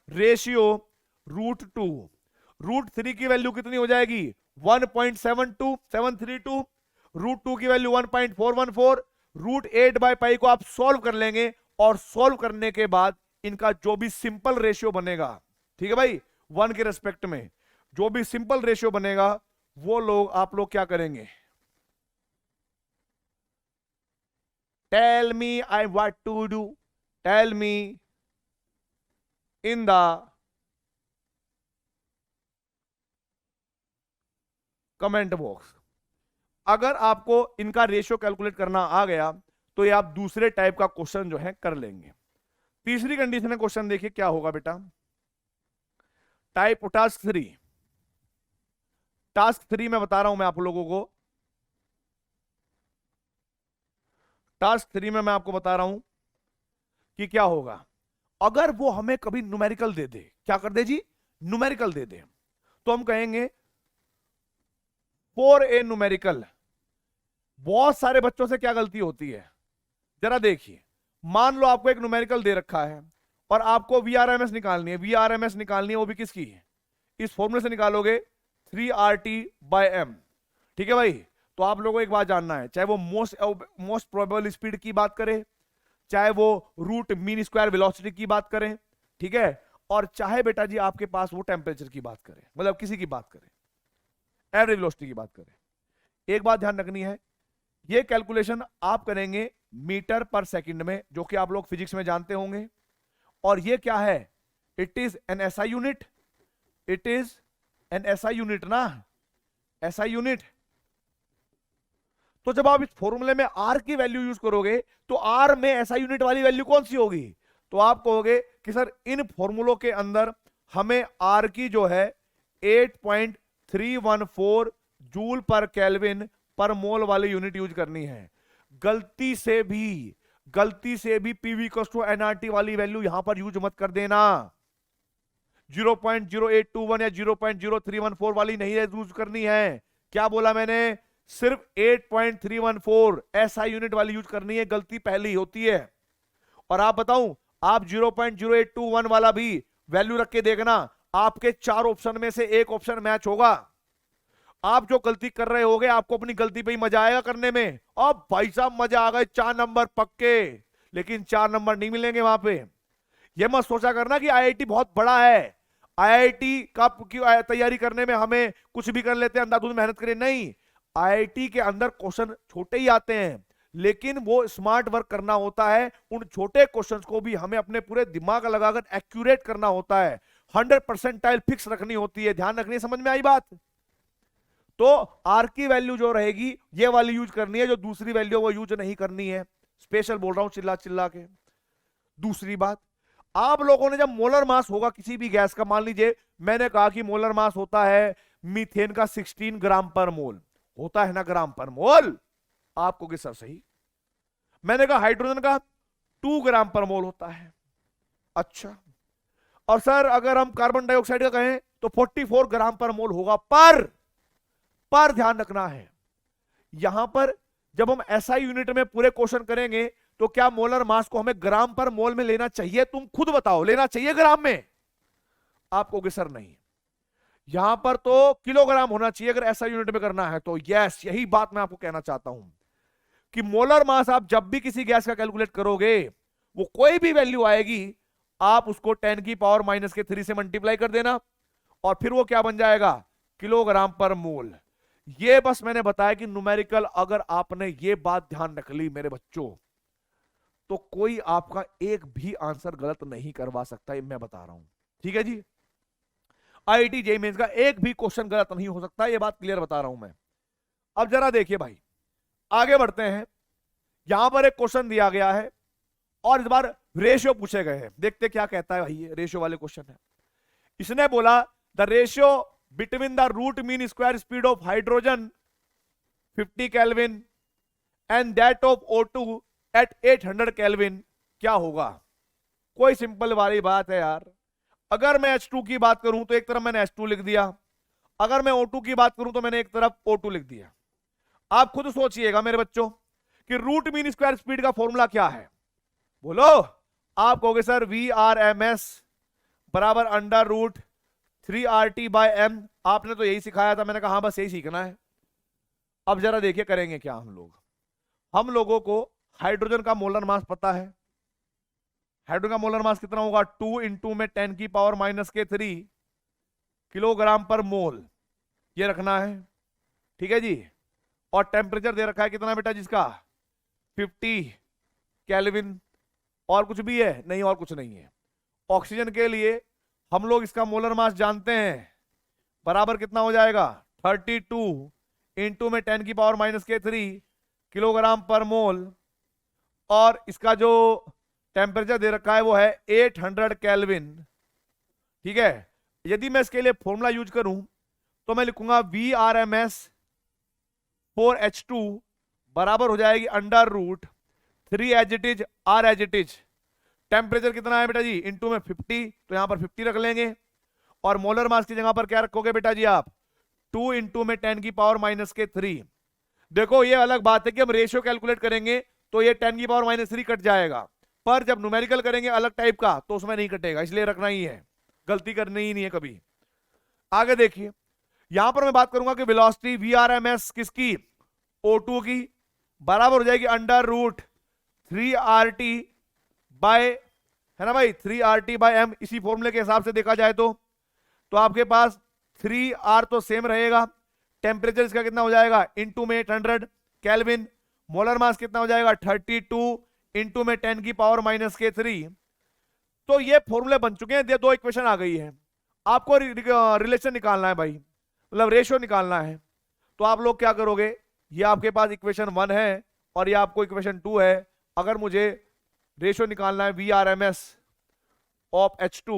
रेशियो √2। √3 की वैल्यू कितनी हो जाएगी 1.72732, √2 की वैल्यू 1.414, √8 बाय पाई को आप सॉल्व कर लेंगे, और सॉल्व करने के बाद इनका जो भी सिंपल रेशियो बनेगा, ठीक है भाई, 1 के रेस्पेक्ट में जो भी सिंपल रेशियो बनेगा वो लोग आप लोग क्या करेंगे, tell me I what to do, tell me in the comment box. अगर आपको इनका रेशियो कैलकुलेट करना आ गया तो ये आप दूसरे टाइप का क्वेश्चन जो है कर लेंगे। तीसरी कंडीशन है क्वेश्चन, देखिए क्या होगा बेटा। टास्क 3 में बता रहा हूं मैं आप लोगों को, टास्क 3 में मैं आपको बता रहा हूं कि क्या होगा अगर वो हमें कभी न्यूमेरिकल दे दे। क्या कर दे जी, न्यूमेरिकल दे दे। तो हम कहेंगे फॉर ए न्यूमेरिकल। बहुत सारे बच्चों से क्या गलती होती है, जरा देखिए, मान लो आपको एक न्यूमेरिकल दे रखा है और आपको VRMS निकालनी है, VRMS निकालनी है, वो भी किसकी है, इस फॉर्मूले से निकालोगे 3 RT बाय एम। ठीक है भाई। तो आप लोगों को एक बात जानना है, चाहे वो मोस्ट प्रोबेबल स्पीड की बात करें, चाहे वो रूट मीन स्क्वायर वेलोसिटी की बात करें, ठीक है, और चाहे बेटा जी आपके पास वो टेम्परेचर की बात करें, मतलब किसी की बात करें, एवरेज वेलोसिटी की बात करें, एक बात ध्यान रखनी है, ये कैलकुलेशन आप करेंगे मीटर पर सेकंड में, जो कि आप लोग फिजिक्स में जानते होंगे। और ये क्या है, it is an SI unit, it is an SI unit ना, SI यूनिट। तो जब आप इस फॉर्मूले में R की वैल्यू यूज करोगे तो R में SI यूनिट वाली वैल्यू कौन सी होगी, तो आप कहोगे कि सर इन फॉर्मूलों के अंदर हमें R की जो है 8.314 जूल पर केल्विन पर मोल वाली यूनिट यूज करनी है। गलती से भी पीवी टू एनआरटी वाली वैल्यू यहां पर यूज मत कर देना। 0.0821 या 0.0314 वाली नहीं यूज करनी है। क्या बोला मैंने? सिर्फ 8.314 एसआई यूनिट वाली यूज करनी है। गलती पहली होती है। और आप बताऊं, आप 0.0821 वाला भी वैल्यू रख के देखना, आपके 4 ऑप्शन में से एक ऑप्शन मैच होगा। आप जो गलती कर रहे होगे, आपको अपनी गलती पे ही मजा आएगा करने में। अब भाई साहब मजा आ गए, 4 नंबर पक्के। लेकिन 4 नंबर नहीं मिलेंगे वहां पे। यह मत सोचा करना कि आईआईटी बहुत बड़ा है, आईआईटी का तैयारी करने में हमें कुछ भी कर लेते हैं, अंधाधुंध मेहनत करें। नहीं, आईआईटी के अंदर क्वेश्चन छोटे ही आते हैं, लेकिन वो स्मार्ट वर्क करना होता है। उन छोटे क्वेश्चंस को भी हमें अपने पूरे दिमाग लगाकर एक्यूरेट करना होता है। 100% फिक्स रखनी होती है। ध्यान रखनी, समझ में आई बात? तो आर की वैल्यू जो रहेगी ये वाली यूज करनी है, जो दूसरी वैल्यू वो यूज नहीं करनी है। स्पेशल बोल रहा हूं चिल्ला चिल्ला के। दूसरी बात, आप लोगों ने जब मोलर मास होगा किसी भी गैस का, मान लीजिए मैंने कहा कि मोलर मास होता है मीथेन का 16 ग्राम पर मोल, होता है ना ग्राम पर मोल। आपको कि सर सही। मैंने कहा हाइड्रोजन का 2 ग्राम पर मोल होता है। अच्छा, और सर अगर हम कार्बन डाइऑक्साइड का कहें तो 44 ग्राम पर मोल होगा। पर ध्यान रखना है, यहां पर जब हम एसआई यूनिट में पूरे क्वेश्चन करेंगे तो क्या मोलर मास को हमें ग्राम पर मोल में लेना चाहिए? तुम खुद बताओ, लेना चाहिए ग्राम में? आपको कि सर नहीं, यहां पर तो किलोग्राम होना चाहिए अगर एसआई यूनिट में करना है तो। यस, यही बात मैं आपको कहना चाहता हूं कि मोलर मास आप जब भी किसी गैस का कैलकुलेट करोगे, वो कोई भी वैल्यू आएगी, आप उसको 10 की पावर -3 से मल्टीप्लाई कर देना, और फिर वो क्या बन जाएगा? किलोग्राम पर मोल। ये बस मैंने बताया कि न्यूमेरिकल, अगर आपने ये बात ध्यान रख ली मेरे बच्चों, तो कोई आपका एक भी आंसर गलत नहीं करवा सकता। ये मैं बता रहा हूं, ठीक है जी। आईआईटी जेईई मेंस का एक भी क्वेश्चन गलत नहीं हो सकता, ये बात क्लियर बता रहा हूं मैं। अब जरा देखिए भाई, आगे बढ़ते हैं। यहां पर एक क्वेश्चन दिया गया है और इस बार रेशियो पूछे गए हैं। देखते क्या कहता है भाई, ये रेशियो वाले क्वेश्चन है। इसने बोला the ratio between the root mean square speed of hydrogen 50 kelvin and that of O2 at 800 kelvin क्या होगा? कोई सिंपल वाली बात है यार। अगर मैं H2 की बात करूं तो एक तरफ मैंने H2 लिख दिया, अगर मैं O2 की बात करूं तो मैंने एक तरफ O2 लिख दिया। आप खुद सोचिएगा मेरे बच्चों कि रूट मीन स्क्वायर स्पीड का फॉर्मूला क्या है? बोलो। आप कहोगे सर VRMS बराबर अंडर रूट 3RT/m। आपने तो यही सिखाया था। मैंने कहा हाँ बस यही सीखना है। अब जरा देखिए करेंगे क्या हम लोगों को हाइड्रोजन का मोलर मास पता है। हाइड्रोजन का मोलर मास कितना होगा? 2 इंटू में 10 की पावर -3 किलोग्राम पर मोल, ये रखना है, ठीक है जी। और टेम्परेचर दे रखा है कितना बेटा जिसका? 50 केल्विन। और कुछ भी है? नहीं, और कुछ नहीं है। ऑक्सीजन के लिए हम लोग इसका मोलर मास जानते हैं, बराबर कितना हो जाएगा? 32 इंटू में 10 की पावर -3 किलोग्राम पर मोल। और इसका जो टेम्परेचर दे रखा है वो है 800 केल्विन, ठीक है। यदि मैं इसके लिए फॉर्मूला यूज करूं तो मैं लिखूंगा VRMS फॉर H2 बराबर हो जाएगी under root 3 as it is R as it is. Temperature कितना है बेटा जी? इंटू में 50, तो यहां पर 50 रख लेंगे। और मोलर मास की जगह पर क्या रखोगे बेटा जी आप? 2 इंटू में 10 की पावर -3। देखो ये अलग बात है कि हम रेशियो कैलकुलेट करेंगे तो ये 10 की पावर -3 कट जाएगा, पर जब न्यूमेरिकल करेंगे अलग टाइप का तो उसमें नहीं कटेगा, इसलिए रखना ही है, गलती करनी ही नहीं है कभी। आगे देखिए, यहां पर मैं बात करूंगा कि वेलोसिटी VRMS किसकी? O2 की, बराबर हो जाएगी अंडर रूट 3RT बाय, है ना भाई, 3RT/m। इसी फॉर्मूले के हिसाब से देखा जाए तो आपके पास 3R तो सेम रहेगा। टेम्परेचर इसका कितना हो जाएगा? इंटू में 800 केल्विन। मोलर मास कितना हो जाएगा? 32 इंटू में 10 की पावर -3। तो ये फॉर्मूले बन चुके हैं, दो इक्वेशन आ गई है। आपको रिलेशन निकालना है भाई, मतलब रेशियो निकालना है। तो आप लोग क्या करोगे? ये आपके पास इक्वेशन 1 है और ये आपको इक्वेशन 2 है। अगर मुझे रेशियो निकालना है VRMS ऑफ H2,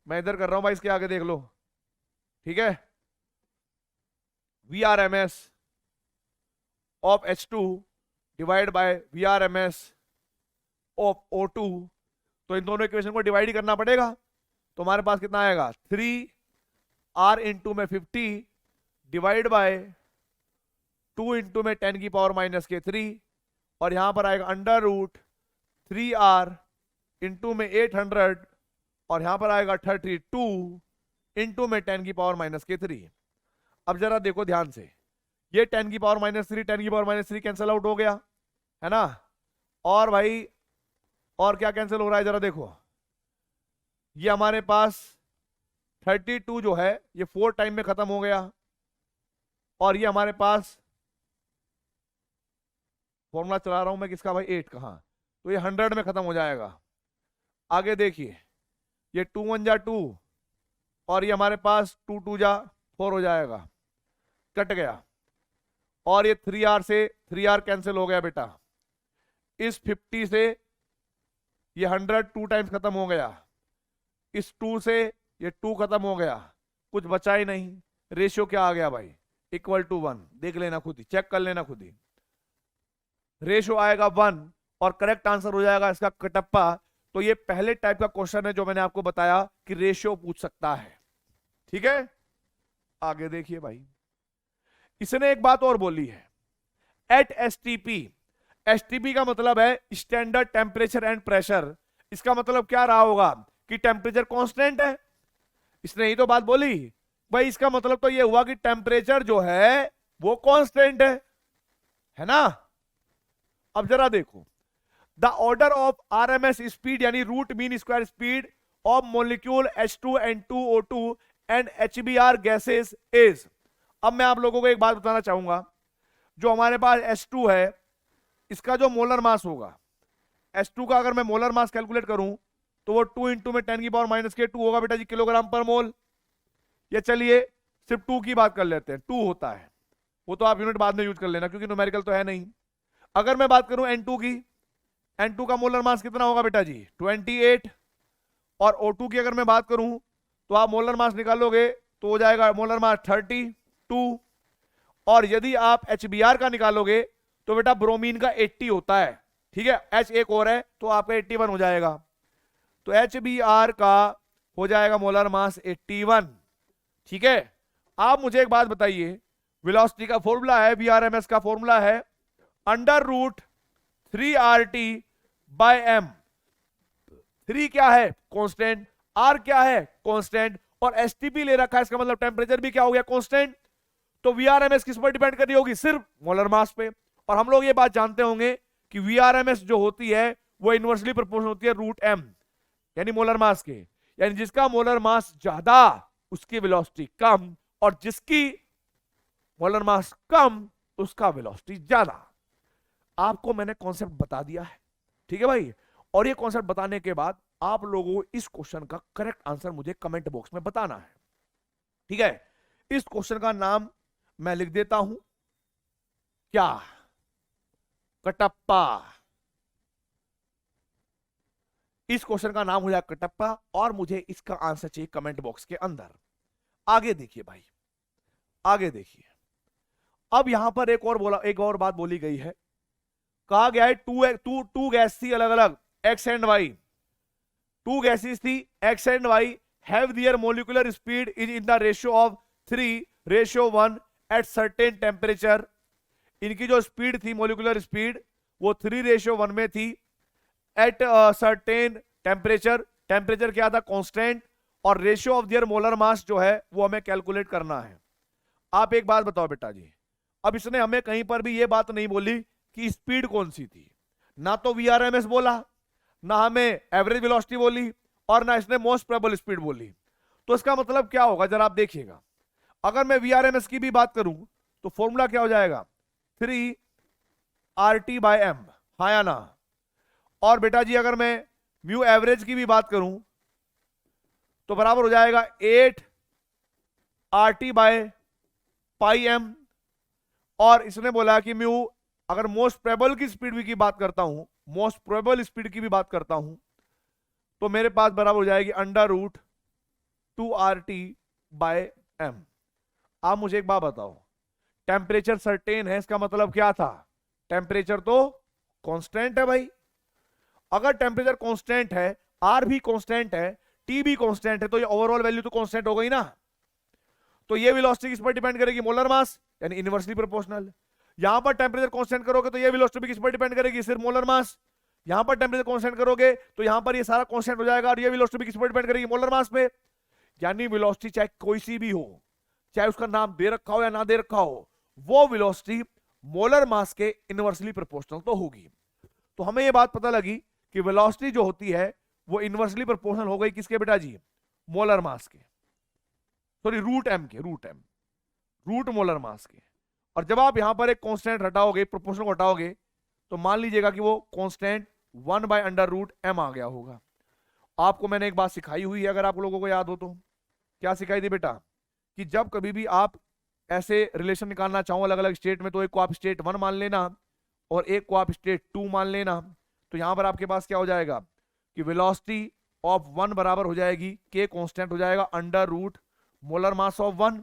मैं इधर कर रहा हूं भाई, इसके आगे देख लो, ठीक है। VRMS of H2 divide by VRMS of O2, तो इन दोनों इक्वेशन को डिवाइड ही करना पड़ेगा। तो हमारे पास कितना आएगा 3R इंटू में 50 डिवाइड बाय 2 इंटू में 10 की पावर माइनस के 3, और यहां पर आएगा अंडर रूट 3R इंटू में 800, और यहां पर आएगा 32 इंटू में 10 की पावर माइनस के 3। अब जरा देखो ध्यान से, ये 10 की पावर माइनस 3 10 की पावर माइनस 3 कैंसिल आउट हो गया है ना। और भाई और क्या कैंसिल हो रहा है जरा देखो, ये हमारे पास 32 जो है ये 4 टाइम में खत्म हो गया, और ये हमारे पास फॉर्मूला चला रहा हूं मैं किसका भाई 8 कहां, तो ये 100 में खत्म हो जाएगा। आगे देखिए, ये 2 1 जा 2, और ये हमारे पास 2 2 जा 4 हो जाएगा, कट गया। और ये 3R से 3R कैंसिल हो गया बेटा। इस 50 से ये 100 2 टाइम्स खत्म हो गया, इस 2 से ये 2 खत्म हो गया, कुछ बचा ही नहीं। रेशियो क्या आ गया भाई, इक्वल टू 1। देख लेना खुद ही, चेक कर लेना खुद ही, रेशियो आएगा 1 और करेक्ट आंसर हो जाएगा इसका कटप्पा। तो ये पहले टाइप का क्वेश्चन है जो मैंने आपको बताया कि रेशियो पूछ सकता है। ठीक है, आगे देखिए भाई, इसने एक बात और बोली है, एट एसटीपी। एसटीपी का मतलब है स्टैंडर्ड टेम्परेचर एंड प्रेशर। इसका मतलब क्या रहा होगा कि टेम्परेचर कांस्टेंट है, इसने ही तो बात बोली भाई। इसका मतलब तो ये हुआ कि टेम्परेचर जो है वो कांस्टेंट है ना। अब जरा देखो, the order of RMS speed यानी root mean square speed of molecule H2N2O2 and HBr gases is. अब मैं आप लोगों को एक बात बताना चाहूंगा, जो हमारे पास H2 है इसका जो मोलर मास होगा, H2 का अगर मैं मोलर मास कैलकुलेट करूं तो वो 2 इंटू में 10 की पावर माइनस के 2 होगा बेटा जी, किलोग्राम पर मोल। ये चलिए सिर्फ 2 की बात कर लेते हैं, 2 होता है, वो तो आप यूनिट बाद में यूज कर लेना क्योंकि न्यूमेरिकल तो है नहीं। अगर मैं बात करूं N2 की, N2 का मोलर मास कितना होगा बेटा जी 28, और O2 की अगर मैं बात करूं तो आप मोलर मास निकालोगे तो हो जाएगा मोलर मास 32, और यदि आप HBr का निकालोगे तो बेटा ब्रोमीन का 80 होता है। ठीक है, H एक और है तो आपका 81 हो जाएगा, तो HBr का हो जाएगा मोलर मास 81। ठीक है, आप मुझे एक बात बताइए, वेलोसिटी का फॉर्मूला है, VRMS का फॉर्मूला है under root 3RT bye M। 3 क्या है कांस्टेंट, R क्या है कांस्टेंट, और STP ले रखा है, इसका मतलब टेम्परेचर भी क्या हो गया कांस्टेंट। तो VRMS किस पर डिपेंड कर रही होगी, सिर्फ मोलर मास पे। और हम लोग ये बात जानते होंगे कि VRMS जो होती है वो इनवर्सली प्रोपोर्शनल होती है रूट M यानी मोलर मास के, यानी जिसका मोलर मास ज्यादा उसकी वेलोसिटी कम, और जिसकी मोलर मास कम उसका वेलोसिटी ज्यादा। आपको मैंने कॉन्सेप्ट बता दिया है, ठीक है भाई। और ये कॉन्सेप्ट बताने के बाद आप लोगों को इस क्वेश्चन का करेक्ट आंसर मुझे कमेंट बॉक्स में बताना है। ठीक है, इस क्वेश्चन का नाम मैं लिख देता हूं, क्या, कटप्पा। इस क्वेश्चन का नाम हो जाए कटप्पा, और मुझे इसका आंसर चाहिए कमेंट बॉक्स के अंदर। आगे देखिए भाई, आगे देखिए, अब यहां पर एक और बात बोली गई है, कहा गया है टू गैस थी अलग अलग एक्स एंड वाई, 2 गैसेस थी x and why have their molecular speed is in the ratio of 3:1 at certain temperature. इनकी जो स्पीड थी मॉलिक्यूलर स्पीड वो 3:1 में थी एट सर्टेन टेम्परेचर। टेम्परेचर क्या था कांस्टेंट, और ratio of their molar mass जो है वो हमें कैलकुलेट करना है। आप एक बात बताओ बेटा जी, अब इसने हमें कहीं पर भी ये बात नहीं बोली कि स्पीड कौन सी थी, ना तो VRMS बोला, ना हमें एवरेज वेलोसिटी बोली, और ना इसने मोस्ट प्रोबेबल स्पीड बोली। तो इसका मतलब क्या होगा जरा आप देखिएगा, अगर मैं VRMS की भी बात करूं तो फॉर्मूला क्या हो जाएगा 3RT बाय M, हाँ या ना। और बेटा जी अगर मैं म्यू एवरेज की भी बात करूं तो बराबर हो जाएगा 8RT बाय पाई M। और इसने बोला कि म्यू अगर मोस्ट प्रोबेबल की स्पीड की बात करता हूं, मोस्ट प्रोबेबल स्पीड की भी बात करता हूं, तो मेरे पास बराबर हो जाएगी under root 2RT bye M। आप मुझे एक बात बताओ, टेम्परेचर सर्टेन है, इसका मतलब क्या था, टेम्परेचर तो कांस्टेंट है भाई। अगर टेम्परेचर कांस्टेंट है, आर भी कांस्टेंट है, टी भी कांस्टेंट है, तो ये ओवरऑल वैल्यू तो कांस्टेंट हो गई ना। तो ये वेलोसिटी किस पर डिपेंड करेगी, मोलर मास, यानी इनवर्सली प्रोपोर्शनल। यहां पर टेम्परेचर कांस्टेंट करोगे तो ये वेलोसिटी किस पर डिपेंड करेगी, सिर्फ मोलर मास। यहां पर टेम्परेचर कांस्टेंट करोगे तो यहां पर ये सारा कांस्टेंट हो जाएगा, और ये वेलोसिटी किस पर डिपेंड करेगी, मोलर मास पे। यानी वेलोसिटी चाहे कोई सी भी हो, चाहे उसका नाम दे रखा हो या ना दे रखा हो, वो वेलोसिटी मोलर मास के इनवर्सली प्रोपोर्शनल तो होगी। तो हमें ये बात पता लगी कि वेलोसिटी जो होती है वो इनवर्सली प्रोपोर्शनल हो गई किसके बेटा जी, मोलर मास के, सॉरी रूट एम के, रूट मोलर मास के। और जब आप यहां पर एक कांस्टेंट हटाओगे, प्रोपोर्शनल को हटाओगे, तो मान लीजिएगा कि वो कांस्टेंट 1/√m आ गया होगा। आपको मैंने एक बात सिखाई हुई है, अगर आप लोगों को याद हो तो। क्या सिखाई थी बेटा, कि जब कभी भी आप ऐसे रिलेशन निकालना चाहो अलग अलग स्टेट में, तो एक को आप स्टेट 1 मान लेना और एक को आप स्टेट 2 मान लेना। तो यहां पर आपके पास क्या हो जाएगा कि वेलोसिटी ऑफ 1 बराबर हो जाएगी के कांस्टेंट हो जाएगा √ मोलर मास ऑफ 1,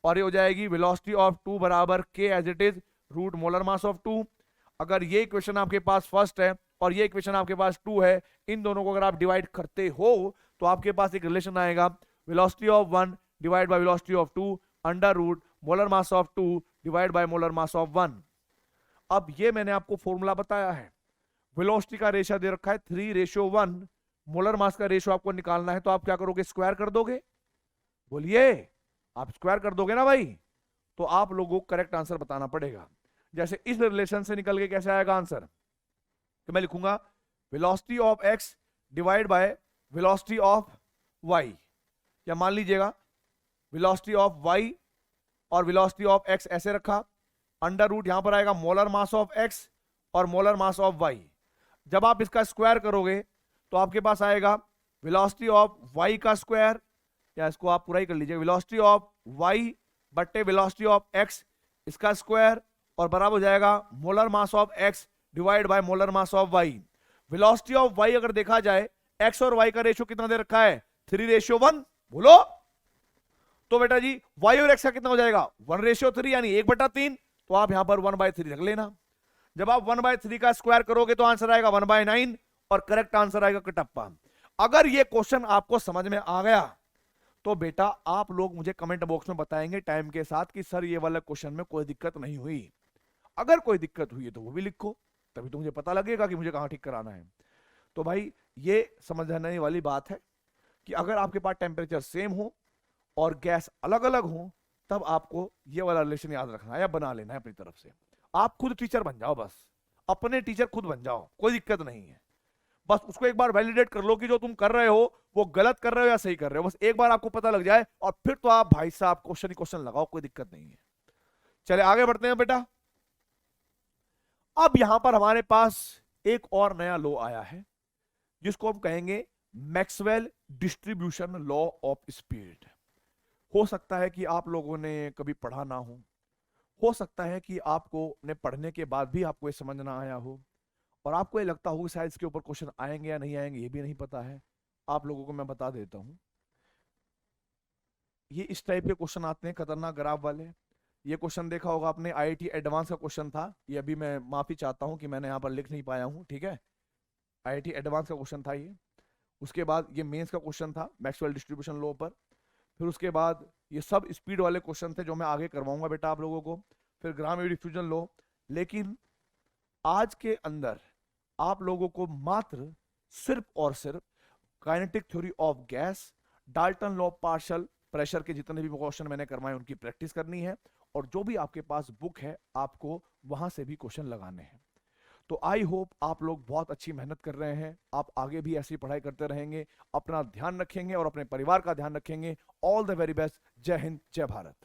और ये हो जाएगी वेलोसिटी ऑफ 2 बराबर के as it is √ molar mass of 2। अगर ये इक्वेशन आपके पास फर्स्ट है और ये इक्वेशन आपके पास 2 है, इन दोनों को अगर आप डिवाइड करते हो तो आपके पास एक रिलेशन आएगा, velocity of 1 divide by velocity of 2 √ molar mass of 2 divide by molar mass of 1। अब ये मैंने आपको फॉर्मूला बताया है, वेलोसिटी का रेशियो दे रखा है 3:1, मोलर मास का रेशियो आपको निकालना है, तो आप क्या करोगे, स्क्वायर कर दोगे। बोलिए, आप स्क्वायर कर दोगे ना भाई, तो आप लोगों को करेक्ट आंसर बताना पड़ेगा। जैसे इस रिलेशन से निकल के कैसे आएगा आंसर, तो मैं लिखूंगा velocity of x divide by velocity of y, या मान लीजिएगा वेलोसिटी ऑफ y और वेलोसिटी ऑफ x ऐसे रखा, √ यहां पर आएगा मोलर मास ऑफ x और मोलर मास ऑफ y। जब आप इसका स्क्वायर करोगे तो आपके पास आएगा वेलोसिटी ऑफ y का स्क्वायर, या इसको आप पूरा ही कर लीजिए, वेलोसिटी ऑफ y बट्टे वेलोसिटी ऑफ x इसका स्क्वायर, और बराबर हो जाएगा molar mass of x divide by molar mass of y। Velocity of y अगर देखा जाए, x और y का रेशियो कितना दे रखा है, 3:1। बोलो तो बेटा जी y और x का कितना हो जाएगा, 1:3, यानी 1/3। तो आप यहां पर 1/3 रख लेना। जब आप 1/3 का स्क्वायर करोगे तो आंसर आएगा 1/9, और करेक्ट आंसर आएगा कटप्पा। अगर ये क्वेश्चन आपको समझ में आ गया तो बेटा आप लोग मुझे कमेंट बॉक्स में बताएंगे टाइम के साथ कि सर ये वाला क्वेश्चन में कोई दिक्कत नहीं हुई। अगर कोई दिक्कत हुई है तो वो भी लिखो, तभी तो मुझे पता लगेगा कि मुझे कहां ठीक कराना है। तो भाई ये समझने वाली बात है कि अगर आपके पास टेम्परेचर सेम हो और गैस अलग अलग हो, तब आपको ये वाला रिलेशन याद रखना है या बना लेना है अपनी तरफ से। आप खुद टीचर बन जाओ, बस अपने टीचर खुद बन जाओ, कोई दिक्कत नहीं है। बस उसको एक बार वैलिडेट कर लो कि जो तुम कर रहे हो वो गलत कर रहे हो या सही कर रहे हो, बस एक बार आपको पता लग जाए, और फिर तो आप भाई साहब क्वेश्चन ही क्वेश्चन लगाओ, कोई दिक्कत नहीं है। चले आगे बढ़ते हैं बेटा। अब यहां पर हमारे पास एक और नया लॉ आया है जिसको हम कहेंगे Maxwell distribution law of speed. हो सकता है कि आप लोगों ने कभी पढ़ा ना हो सकता है कि आपको ने पढ़ने के बाद भी आपको ये समझ ना आया हो, और आपको ये लगता हो कि शायद इसके ऊपर क्वेश्चन आएंगे या नहीं आएंगे, ये भी नहीं पता है। आप लोगों को मैं बता देता हूं, ये इस टाइप के क्वेश्चन आते हैं, खतरनाक ग्राफ वाले। ये क्वेश्चन देखा होगा आपने, आईआईटी एडवांस का क्वेश्चन था ये, अभी मैं माफी चाहता हूं कि मैंने यहाँ पर लिख नहीं पाया हूं, ठीक है। आईआईटी एडवांस का क्वेश्चन था ये। उसके बाद ये मेंस का क्वेश्चन था मैक्सवेल डिस्ट्रीब्यूशन लॉ पर। फिर उसके बाद ये सब स्पीड वाले क्वेश्चन थे जो मैं आगे करवाऊंगा बेटा आप लोगों को। फिर ग्राम डिफ्यूजन लॉ। लेकिन आज के अंदर आप लोगों को मात्र सिर्फ और सिर्फ kinetic theory of gas, Dalton law partial pressure के जितने भी क्वेश्चन मैंने करवाए उनकी प्रैक्टिस करनी है, और जो भी आपके पास बुक है आपको वहां से भी क्वेश्चन लगाने हैं। तो आई होप आप लोग बहुत अच्छी मेहनत कर रहे हैं, आप आगे भी ऐसी पढ़ाई करते रहेंगे, अपना ध्यान रखेंगे और अपने परिवार का ध्यान रखेंगे। All the very best. जय हिंद, जय भारत।